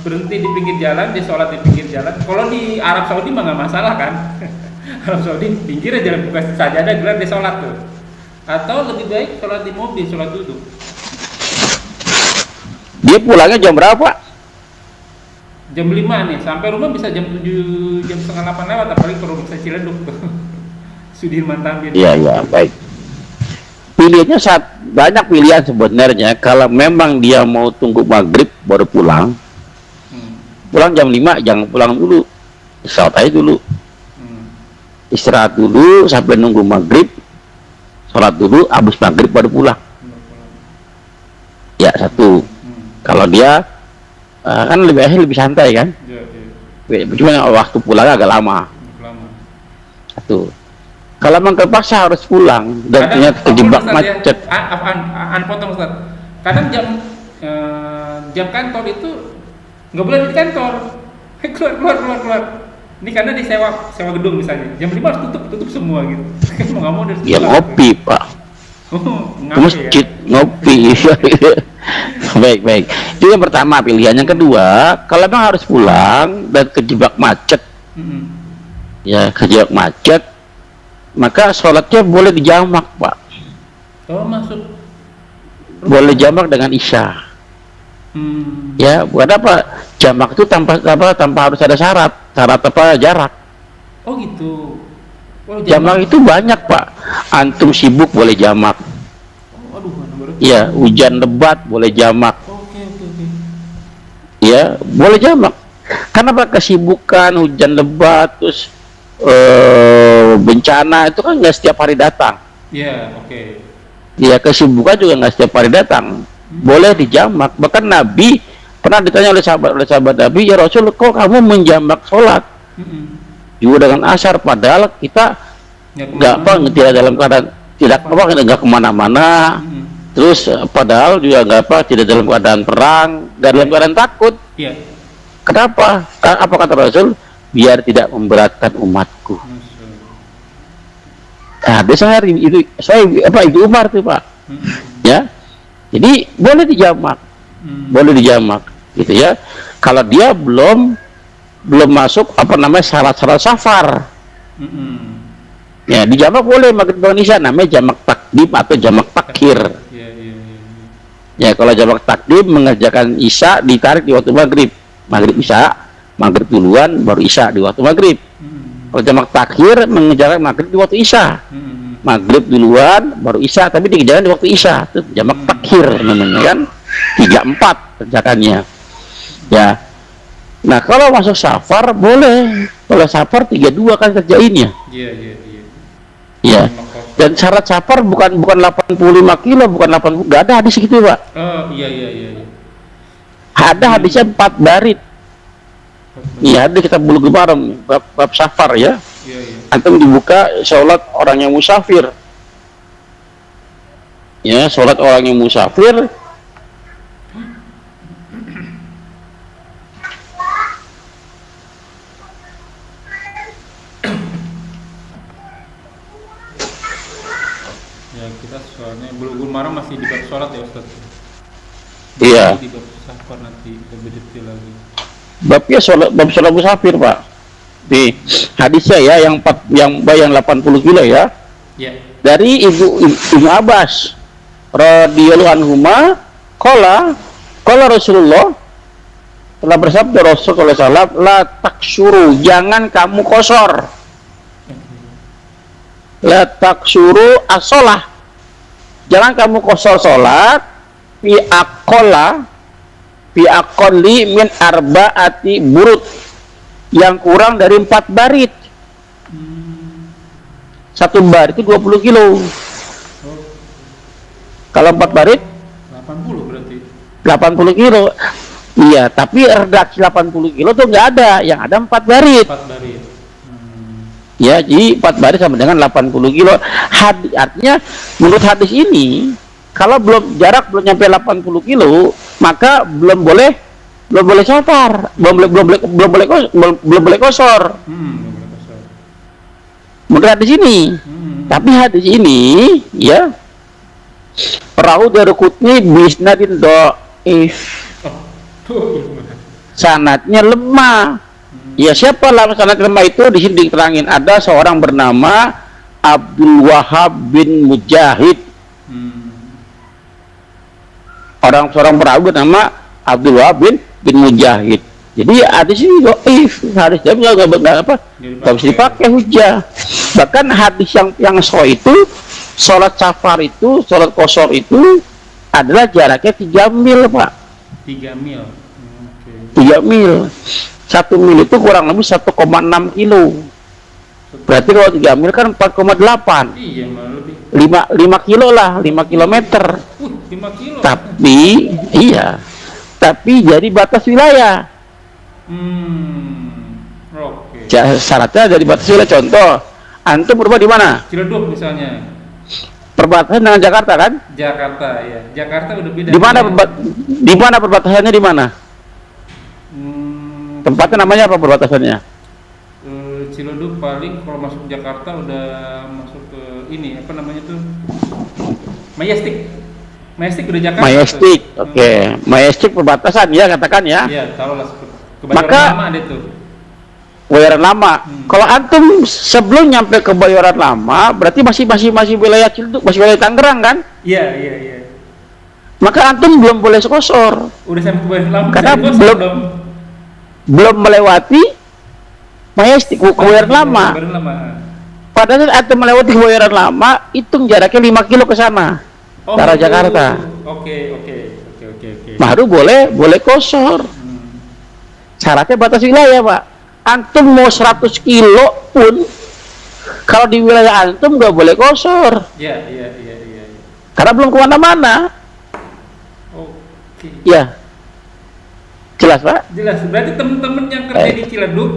Berhenti di pinggir jalan, dia sholat di pinggir jalan. Kalau di Arab Saudi mah nggak masalah kan? Arab Saudi pinggirnya jalan buka sajadah, gelar dia sholat tuh. Atau lebih baik sholat di mobil, sholat duduk. Dia pulangnya jam berapa? Jam 5 nih, sampai rumah bisa jam 7, jam setengah 8 lewat, apalagi kalau bisa Ciledug tuh. Sudirman Tamrin. Iya, baik. pilihannya banyak pilihan sebenarnya. Kalau memang dia mau tunggu maghrib baru pulang, pulang jam 5, jangan pulang dulu, istirahat aja dulu, istirahat dulu sampai nunggu maghrib, sholat dulu, habis maghrib baru pulang. Ya, satu. Kalau dia kan lebih santai kan, cuma waktu pulang agak lama. Satu. Kalau memang terpaksa harus pulang dan ternyata terjebak macet. Potong Ustaz. Kadang jam kantor itu nggak boleh di kantor. Keluar. Ini karena sewa gedung misalnya. Jam 5 harus tutup semua gitu. Mau nggak mau dari Ya ngopi Pak. Ke masjid ngopi. Baik. Itu yang pertama pilihan. Yang kedua, kalau memang harus pulang dan kejebak macet, ya kejebak macet, maka sholatnya boleh dijamak Pak. Oh masuk. Boleh jamak dengan isya. Ya, buat apa? Jamak itu tanpa harus ada syarat apa jarak. Oh gitu. Oh, Jamak itu banyak Pak. Antum sibuk boleh jamak. Oh, aduh, ya, hujan lebat boleh jamak. Oke. Ya, boleh jamak. Kenapa? Kesibukan, hujan lebat, terus bencana itu kan nggak setiap hari datang. Iya, oke. Ya, kesibukan juga nggak setiap hari datang. Boleh dijamak. Bahkan Nabi pernah ditanya oleh sahabat Nabi, ya Rasul, kok kamu menjamak sholat juga dengan asyar, padahal kita tidak dalam keadaan tidak kemana-mana, terus padahal juga tidak dalam keadaan perang, nggak dalam keadaan takut. Kenapa? Apa kata Rasul? Biar tidak memberatkan umatku. Nah, biasanya itu Umar tuh Pak. Ya, jadi boleh dijamak, gitu ya. Kalau dia belum masuk syarat-syarat safar. Ya, dijamak boleh maghrib dan isya, namanya jamak takdim atau jamak takhir. Ya, kalau jamak takdim mengerjakan isya ditarik di waktu maghrib isya, maghrib duluan baru isya di waktu maghrib. Kalau jamak takhir mengerjakan maghrib di waktu isya, maghrib duluan baru isya tapi dikerjakan di waktu isya, itu jamak takhir namanya kan. 3-4 kerjakannya. Ya. Nah, kalau masuk safar boleh. Kalau safar 3-2 kan kerjainnya. Iya. Dan syarat safar bukan 85 kilo, bukan 80, enggak ada hadis gitu, Pak. Oh, iya. Ada hadisnya 4 barit. Iya, ada kita Bulughul Maram bab safar ya. Antum dibuka sholat orang yang musafir. Ya, sholat orang yang musafir. Ya, kita soalnya Bulughul Maram masih di bab sholat ya Ustaz. Iya. Di bab safar nanti lebih detail lagi. Bab sholat musafir Pak. Di hadisnya ya yang 80 kilo ya. Dari Ibnu Abbas radhiyallahu anhuma qala Rasulullah telah bersabda Rasulullah sallallahu la taksuru, jangan kamu kosor. La taksuru as-shalah, jangan kamu kosor sholat fi aqalli min arba'ati burud, yang kurang dari 4 barit. 1 barit itu 20 kilo. Kalau 4 barit 80 berarti 80 kilo. Iya, tapi redaksi 80 kilo tuh nggak ada, yang ada 4 barit. 4 barit. Ya, jadi 4 barit sama dengan 80 kilo. Artinya menurut hadis ini, kalau jarak belum nyampe 80 kilo, maka belum boleh safar, belum boleh kosor. Menurut hadis ini. Tapi hadis ini ya perahu Daraqutni bisnadin dhaif. Sanadnya lemah. Ya, siapa lah sanad lemah itu? Di sini diterangin ada seorang bernama Abdul Wahab bin Mujahid. Seorang perawi bernama Abdul Wahab bin Mujahid. Jadi hadis ini dhaif, hadis dia nggak bisa dipakai hujah. Bahkan hadis yang sahih itu sholat safar itu, sholat qashar itu adalah jaraknya 3 mil Pak. 3 mil. Oke. 3 mil. 1 mil itu kurang lebih 1,6 kilo. Berarti kalau 3 mil kan 4,8. Iya, malah lebih. 5 kilo lah, 5 kilometer. 5 kilo. Tapi iya, tapi jadi batas wilayah. Oke. Syaratnya dari batas wilayah. Contoh, antum berada di mana? Ciledug misalnya. Perbatasan dengan Jakarta kan? Jakarta ya. Jakarta udah beda. Di mana perbatasannya di mana? Tempatnya namanya apa perbatasannya? Ciledug paling kalau masuk Jakarta udah masuk ke ini apa namanya tuh? Majestic. Majestic udah Jakarta. Majestic. Oke. Majestic perbatasan ya katakan ya. Iya, taruhlah Kebayoran Maka Lama ada tuh. Kebayoran Lama. Kalau antum sebelum nyampe Kebayoran Lama, berarti masih wilayah Ciledug, masih wilayah Tangerang kan? Iya. Maka antum belum boleh qashar. Udah sampai Kebayoran Lama. Karena belum melewati Majestic Kebayoran Lama. Kebayoran Lama. Pada saat antum melewati Kebayoran Lama, hitung jaraknya 5 kilo ke sana. Ke arah Jakarta. Oke. Baru boleh qashar. Syaratnya batas wilayah Pak. Antum mau 100 kilo pun kalau di wilayah antum nggak boleh qashar. Iya. Karena belum kemana-mana. Oke. Ya, jelas Pak. Jelas. Berarti temen-temen yang kerja di Ciledug,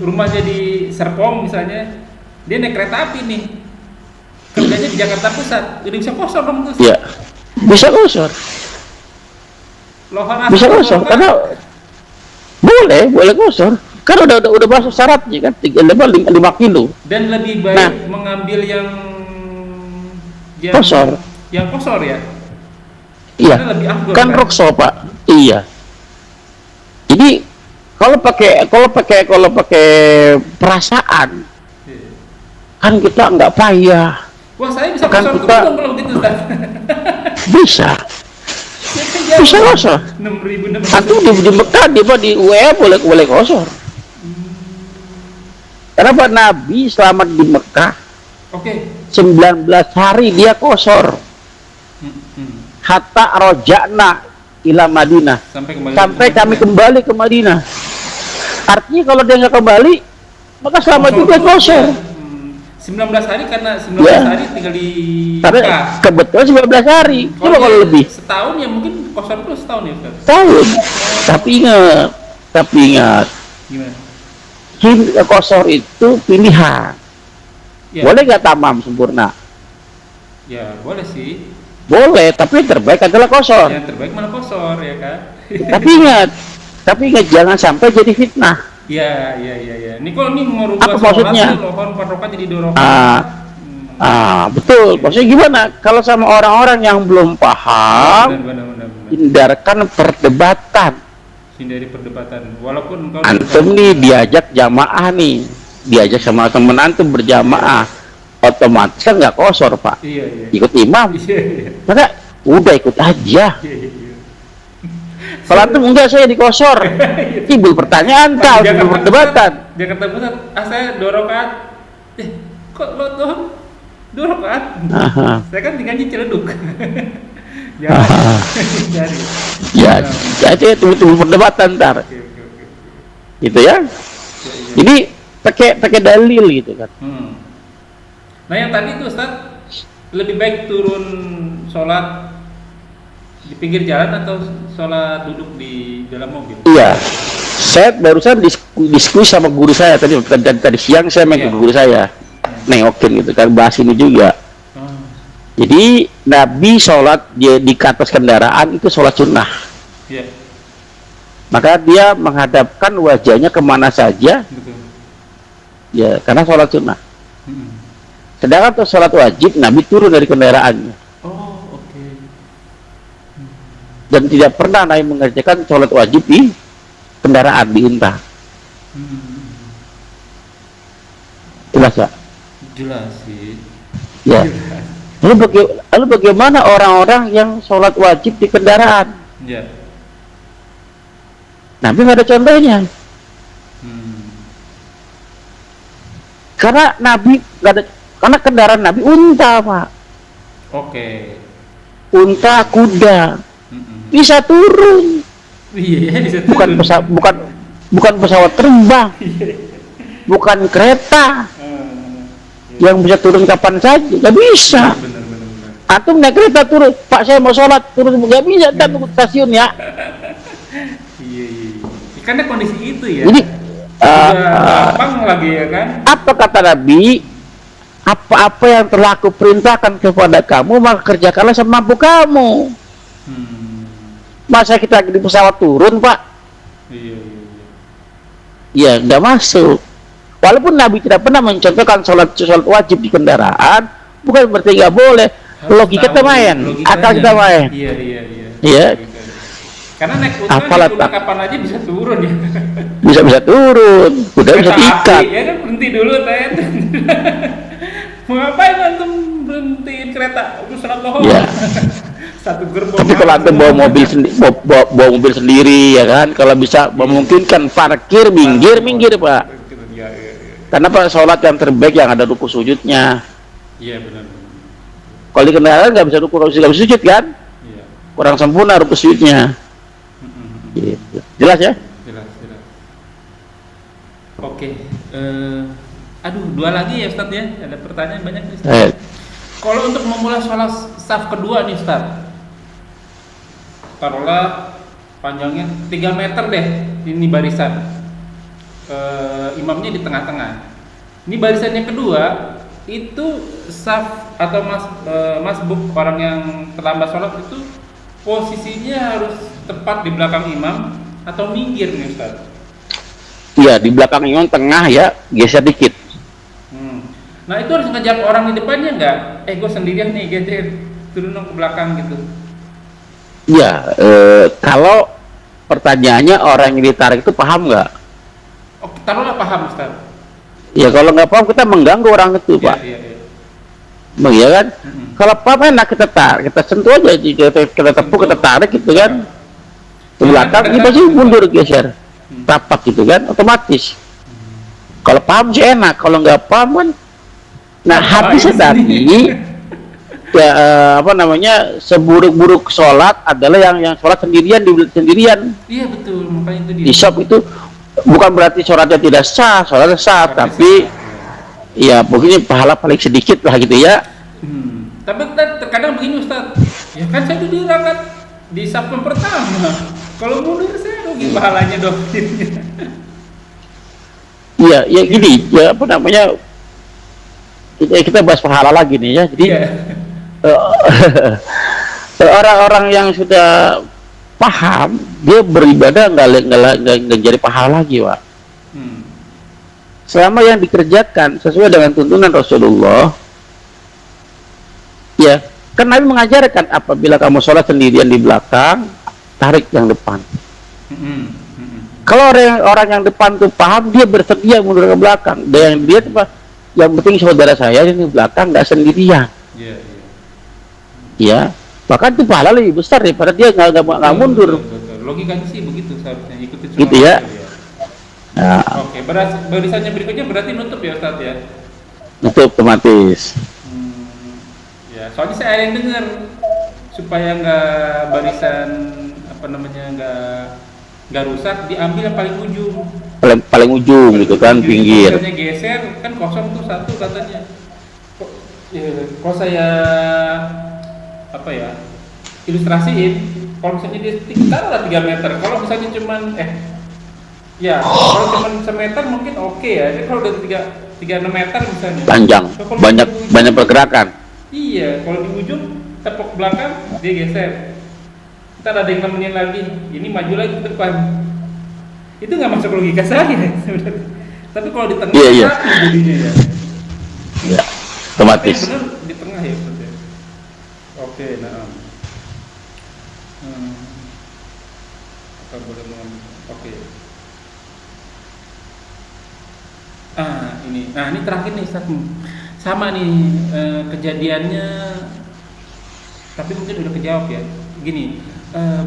rumahnya di Serpong misalnya, dia naik kereta api nih, kerjanya di Jakarta Pusat, udah bisa qashar dong tuh. Iya, bisa qashar. Bisa qashar karena boleh qashar. Kan udah masuk syaratnya kan 5 kilo. Dan lebih baik mengambil yang qashar. Yang qashar ya. Iya. Lebih afdol, Kan rukso Pak. Iya. Jadi kalau pakai perasaan kan kita nggak payah. Wah, saya bisa Kan qashar kita- tuh kalau gitu Ustaz. Bisa qashar. 6.600. Antum di Mekah di UE boleh qashar. Karena Pak Nabi selama di Mekah Oke. 19 hari dia qashar. Hatta roja'na ila Madinah. Sampai kami kembali ke Madinah. Artinya kalau dia nggak kembali, maka selama itu dia qashar. 19 hari karena 19 Ya. hari tinggal di Karena Mekah. kebetulan 19 hari. Coba kalau dia lebih. setahun ya mungkin qashar plus setahun ya Ustaz. Tahun. Tapi ingat, Gimana? qashar itu pilihan. Ya. Boleh nggak tamam sempurna? Ya, boleh sih. Boleh, tapi yang terbaik adalah qashar. Yang terbaik malah qashar ya kan. Tapi ingat jangan sampai jadi fitnah. Iya. Ini kalau ini merubah Apa maksudnya? lohon 4 rakaat jadi 2 rakaat. Betul. Maksudnya gimana? Kalau sama orang-orang yang belum paham, Benar. hindarkan perdebatan. Hindari perdebatan. Walaupun engkau Antum nih diajak jamaah nih, diajak sama temen antum berjamaah, otomatis kan nggak qashar Pak. Iya. Ikut imam. Iya. Maka udah ikut aja. Iya. Kalau antum enggak, saya di qashar. Timbul pertanyaan, timbul perdebatan. Jakarta Pusat, saya 2 rakaat. Kok lo tuh 2 rakaat? Aha. Saya kan tinggalnya Ciledug. Jangan hindari. Ya, jadi timbul perdebatan ntar. Oke. Gitu ya. Jadi pakai dalil gitu kan. Nah yang tadi itu Ustaz, lebih baik turun sholat di pinggir jalan atau sholat duduk di dalam mobil? Iya. Saya barusan diskusi sama guru saya tadi siang saya main ke guru saya. Nengokin gitu kan, bahas ini juga. Jadi Nabi sholat dia di atas kendaraan itu sholat sunnah. Iya. Maka dia menghadapkan wajahnya kemana saja, Betul. ya karena sholat sunnah. Sedangkan untuk sholat wajib Nabi turun dari kendaraannya Oh, oke. dan tidak pernah Nabi mengerjakan sholat wajib di kendaraan, di unta. Jelas ya? Jelas sih. Ya. Lalu bagaimana orang-orang yang sholat wajib di kendaraan? Ya. Nabi nggak ada contohnya. Karena Nabi nggak ada Karena kendaraan Nabi unta, Pak. Oke. Unta, kuda. Bisa turun. Iya, bisa Bukan turun. bukan pesawat terbang. Bukan kereta yang bisa turun kapan saja. Nggak bisa. Benar. Antum naik kereta turun, Pak saya mau sholat turun, nggak bisa, dan tunggu stasiun ya. Iya. Karena kondisi itu ya. Jadi gampang lagi ya kan. apa kata Nabi? Apa-apa yang telah aku perintahkan kepada kamu, maka kerjakanlah semampu kamu. Masa kita lagi di pesawat turun, Pak? Iya. Ya nggak masuk. Walaupun Nabi tidak pernah mencontohkan sholat wajib di kendaraan, bukan berarti nggak boleh. Logika kita main, akal kita main. Iya. Iya. Karena naik Apalah, kuda Pak. kapan aja bisa turun ya. Bisa turun, udah bisa Kereta diikat. api, ya kan berhenti dulu Ted. Mau ngapain antum berhentiin kereta? Udah sholat lohor. Iya. Satu gerbong. Tapi kalau antum bawa mobil sendiri ya kan, kalau bisa memungkinkan parkir minggir Pak. Iya. Karena Pak sholat yang terbaik yang ada ruku sujudnya. Iya benar. Kalau di kendaraan nggak bisa ruku, nggak bisa sujud kan? Iya. Kurang sempurna ruku sujudnya. Gitu. Jelas ya? Jelas. Oke. Aduh, dua lagi ya Ustadz ya. Ada pertanyaan banyak nih Ustadz. Kalau untuk memulai sholat saf kedua nih Ustadz, taruhlah panjangnya 3 meter deh ini barisan, imamnya di tengah-tengah. Ini barisannya kedua itu saf atau masbuk orang yang terlambat sholat itu posisinya harus tepat di belakang imam atau minggir nih Ustaz? Iya, di belakang imam tengah ya, geser dikit. Nah itu harus ngejak orang di depannya nggak? Gue sendirian nih, geser turun dong ke belakang gitu. Iya, kalau pertanyaannya orang yang ditarik itu paham nggak? Oh, taruhlah paham Ustaz. Ya kalau nggak paham kita mengganggu orang itu, Pak. Iya. Iya kan? Kalau paham enak kita tarik, kita sentuh aja, kita tepuk, kita tarik gitu kan. Ke belakang ini pasti mundur geser, rapat gitu kan, otomatis. Kalau paham sih enak, kalau nggak paham kan. Nah hadisnya tadi ya seburuk-buruk sholat adalah yang sholat sendirian. Iya betul, makanya itu dia. Di shop itu bukan berarti sholatnya tidak sah, sholatnya sah, tapi ya mungkin pahala paling sedikit lah gitu ya. Tapi terkadang begini Ustaz, ya kan saya di rakaat di saf yang pertama, kalau mundur saya rugi pahalanya dong. Iya, ya gini, ya apa namanya, kita bahas pahala lagi nih ya. Jadi orang-orang yang sudah paham, dia beribadah nggak jadi pahala lagi, Pak. Selama yang dikerjakan sesuai dengan tuntunan Rasulullah, ya kan Nabi mengajarkan apabila kamu sholat sendirian di belakang, tarik yang depan. Kalau orang yang depan tuh paham, dia bersedia mundur ke belakang. Dan dia tuh, yang penting saudara saya yang di belakang nggak sendirian. Ya, bahkan itu pahala lebih besar daripada dia nggak mundur. Betul. Logikanya sih begitu seharusnya, ikutin semua. Gitu ya. Nah, Oke, barisannya berikutnya berarti nutup ya Ustaz ya? itu otomatis. Ya, soalnya saya ada yang dengar supaya nggak barisan nggak rusak, diambil yang paling ujung. Paling ujung gitu kan, pinggir. Misalnya geser kan kosong tuh satu katanya. Kalau saya ilustrasiin, kalau misalnya dia taruhlah 3 meter. Kalau misalnya cuman kalau cuman semeter mungkin oke ya. Jadi kalau udah 3 meter misalnya. Panjang, banyak pergerakan. Iya, kalau di ujung tepuk belakang dia geser. Ntar ada yang nemenin lagi, ini maju lagi ke depan. Itu nggak masuk logika saya sebenarnya. Tapi kalau di tengah rapi jadinya ya. Iya, otomatis. Benar di tengah ya Ustaz ya. Oke, nah. Apa boleh ngomong? Oke. Ini terakhir nih Ustaz. Sama nih kejadiannya, tapi mungkin udah kejawab ya. Gini,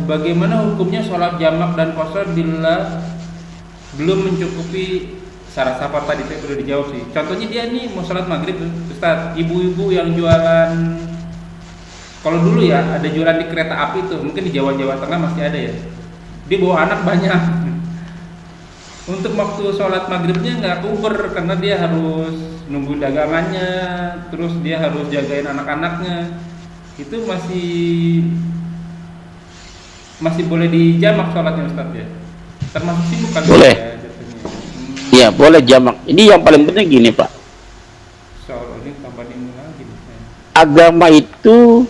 bagaimana hukumnya sholat jamak dan qashar bila belum mencukupi syarat safar tadi saya perlu dijawab sih. Contohnya dia nih mau sholat maghrib, Ustaz, ibu-ibu yang jualan, kalau dulu ya ada jualan di kereta api tuh, mungkin di Jawa Tengah masih ada ya. Dia bawa anak banyak. Untuk waktu sholat maghribnya nggak kuber karena dia harus nunggu dagangannya, terus dia harus jagain anak-anaknya. Itu masih boleh dijamak sholatnya Ustaz ya. Termasuk sih bukan Boleh. ya jatuhnya. Ya boleh jamak. Ini yang paling penting gini Pak, Soal ini tambah ilmu lagi. agama itu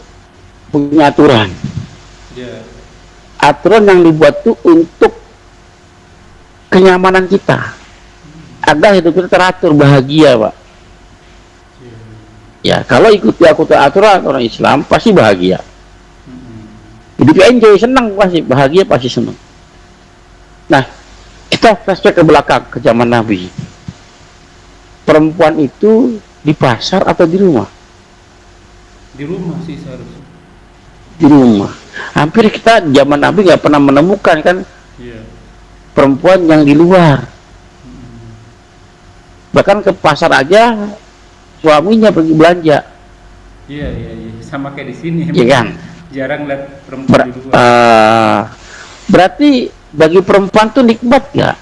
punya aturan. Ya. Aturan yang dibuat itu untuk kenyamanan kita, agar hidup kita teratur, bahagia Pak. Ya kalau ikuti aturan orang Islam pasti bahagia, hidup enjoy, senang, pasti bahagia, pasti senang. Nah, kita flashback ke belakang ke zaman Nabi. Perempuan itu di pasar atau di rumah? Di rumah sih seharusnya. Di rumah. Hampir kita zaman Nabi nggak pernah menemukan kan Iya. perempuan yang di luar. Bahkan ke pasar aja suaminya pergi belanja, Iya, sama kayak di sini. ya kan? Jarang lihat perempuan di luar. Berarti bagi perempuan tuh nikmat ya,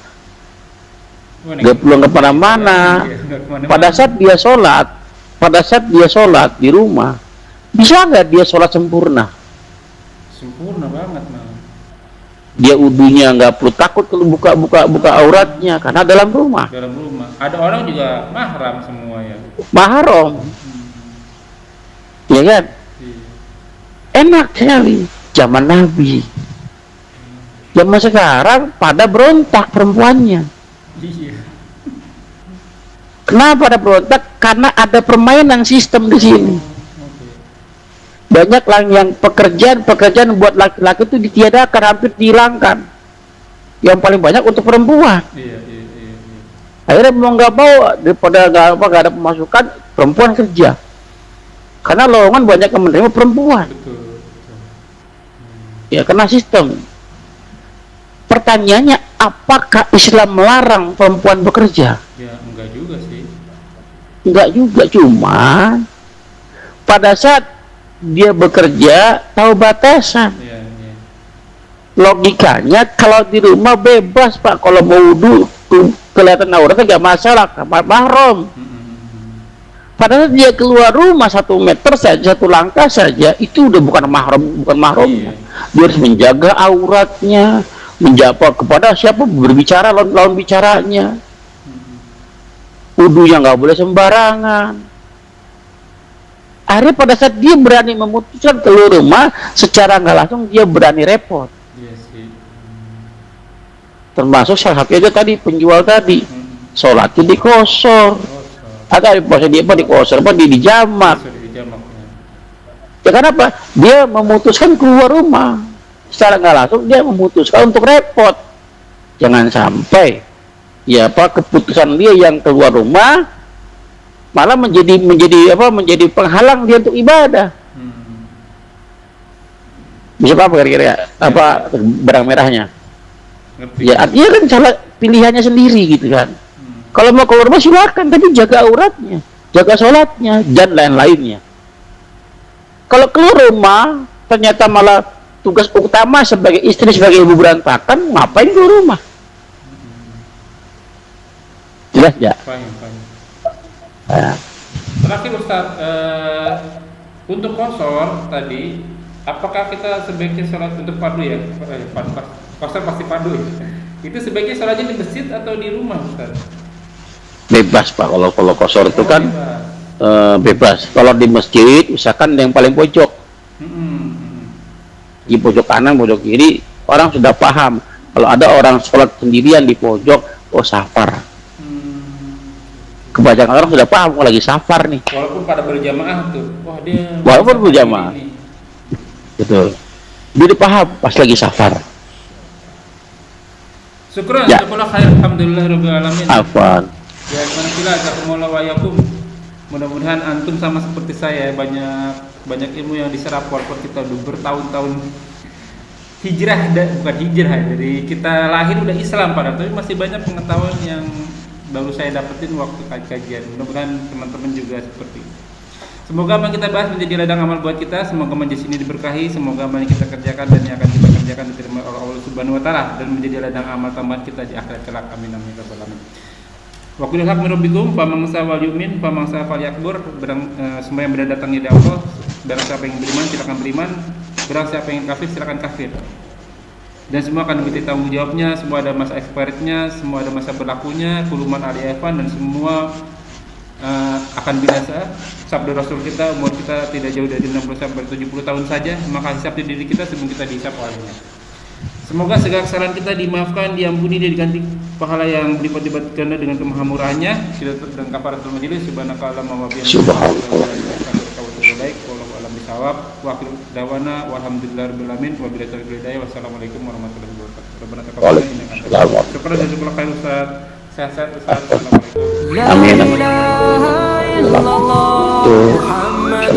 Wah, nggak perlu kemana-mana. Iya, nggak kemana-mana. Pada saat dia sholat di rumah, bisa nggak dia sholat sempurna? Sempurna banget malah. Dia udunya nggak perlu takut kalau buka auratnya karena dalam rumah, Dalam rumah. Ada orang juga mahram semua ya. mahram, ya kan? Iya. Enak sekali zaman Nabi. Zaman sekarang pada berontak perempuannya. Iya. Kenapa ada berontak? Karena ada permainan sistem di sini. Oke. Banyak yang pekerjaan buat laki-laki itu ditiadakan, hampir dihilangkan. Yang paling banyak untuk perempuan. Iya. Akhirnya mau nggak mau, daripada nggak ada pemasukan, perempuan kerja. Karena lowongan banyak yang menerima perempuan. Betul. Ya karena sistem. Pertanyaannya, apakah Islam melarang perempuan bekerja? Ya enggak juga sih. Enggak juga, cuma pada saat dia bekerja tahu batasan. Iya. Logikanya kalau di rumah bebas Pak, kalau mau wudu kelihatan auratnya nggak masalah, kamar mahram. Padahal dia keluar rumah 1 meter saja, 1 langkah saja, itu udah bukan mahramnya. Dia harus menjaga auratnya, menjawab kepada siapa berbicara, lawan bicaranya. Wudunya nggak boleh sembarangan. Akhirnya pada saat dia berani memutuskan keluar rumah, secara nggak langsung dia berani repot. Iya sih. Termasuk salah satu aja tadi penjual tadi, sholatnya dikosor, atau puasa dia dikosor, dijamak. Sudah dijamaknya. Ya kenapa? Dia memutuskan keluar rumah, secara nggak langsung dia memutuskan untuk repot. Jangan sampai keputusan dia yang keluar rumah malah menjadi penghalang dia untuk ibadah. Bisa apa kira-kira barang merahnya? Ngerti. Ya artinya kan salah pilihannya sendiri gitu kan. Kalau mau keluar rumah silakan, tapi jaga auratnya, jaga sholatnya dan lain-lainnya. Kalau keluar rumah ternyata malah tugas utama sebagai istri, sebagai ibu berantakan, ngapain keluar rumah? Jelas ya? Faham. Nah, Terakhir Ustaz, untuk kosor tadi, apakah kita sebaiknya sholat untuk fardu ya? Kosor pasti fardu ya. Itu sebaiknya sholatnya di masjid atau di rumah Ustaz? bebas Pak, kalau kosor itu kan Bebas. bebas. Kalau di masjid misalkan yang paling pojok, di pojok kanan, pojok kiri, orang sudah paham. Kalau ada orang sholat sendirian di pojok, safar. Kebanyakan orang sudah paham kalau lagi safar nih. Walaupun pada berjamaah tuh, dia Walaupun berjamaah. Betul. Dia paham pas lagi safar. Syukran, Ya. jazakallahu khair, alhamdulillah rabbil alamin. Afwan. Ya, alhamdulillah, jazakumullah wa yakum. Mudah-mudahan antum sama seperti saya banyak ilmu yang diserap walaupun kita udah bertahun-tahun bukan hijrah, dari kita lahir udah Islam padahal, tapi masih banyak pengetahuan yang baru saya dapetin waktu kajian. Mudah-mudahan teman-teman juga seperti itu. Semoga apa yang kita bahas menjadi ladang amal buat kita. Semoga majelis ini diberkahi. Semoga apa yang kita kerjakan dan yang akan kita kerjakan diterima oleh Allah Subhanahu Wa Taala dan menjadi ladang amal tambahan kita di akhirat kelak. Amin amin ya rabbal alamin. Wa qul haq min rabbikum famangsa wal yu'min famangsa falyakbur. Semua yang berdatangi dari Allah. Barang siapa yang beriman silakan beriman. Barang siapa yang kafir silakan kafir. Dan semua akan diminta tanggung jawabnya. Semua ada masa expirednya, semua ada masa berlakunya. Kuluman aliyafan dan semua akan binasa. Sabda Rasul kita, umur kita tidak jauh dari 60 sampai 70 tahun saja, maka hisab di diri kita sebelum kita dihisab olehnya. Semoga segala kesalahan kita dimaafkan, diampuni, dan diganti pahala yang berlipat-lipat ganda dengan kemahamurahannya. Kita dan kafaratul majelis subhanakallahumma wa bihamdika wallahu a'lam bishawab. Wa akhiru da'wana walhamdulillahirabbil alamin wa billahi taufiq wal hidayah. Wassalamualaikum warahmatullahi wabarakatuh. Rabbana taqabbal minna innaka antas samiul alim. Syukran jazakallahu khairan Ustaz. Sehat-sehat Ustaz. Assalamualaikum. لا إله إلا الله محمد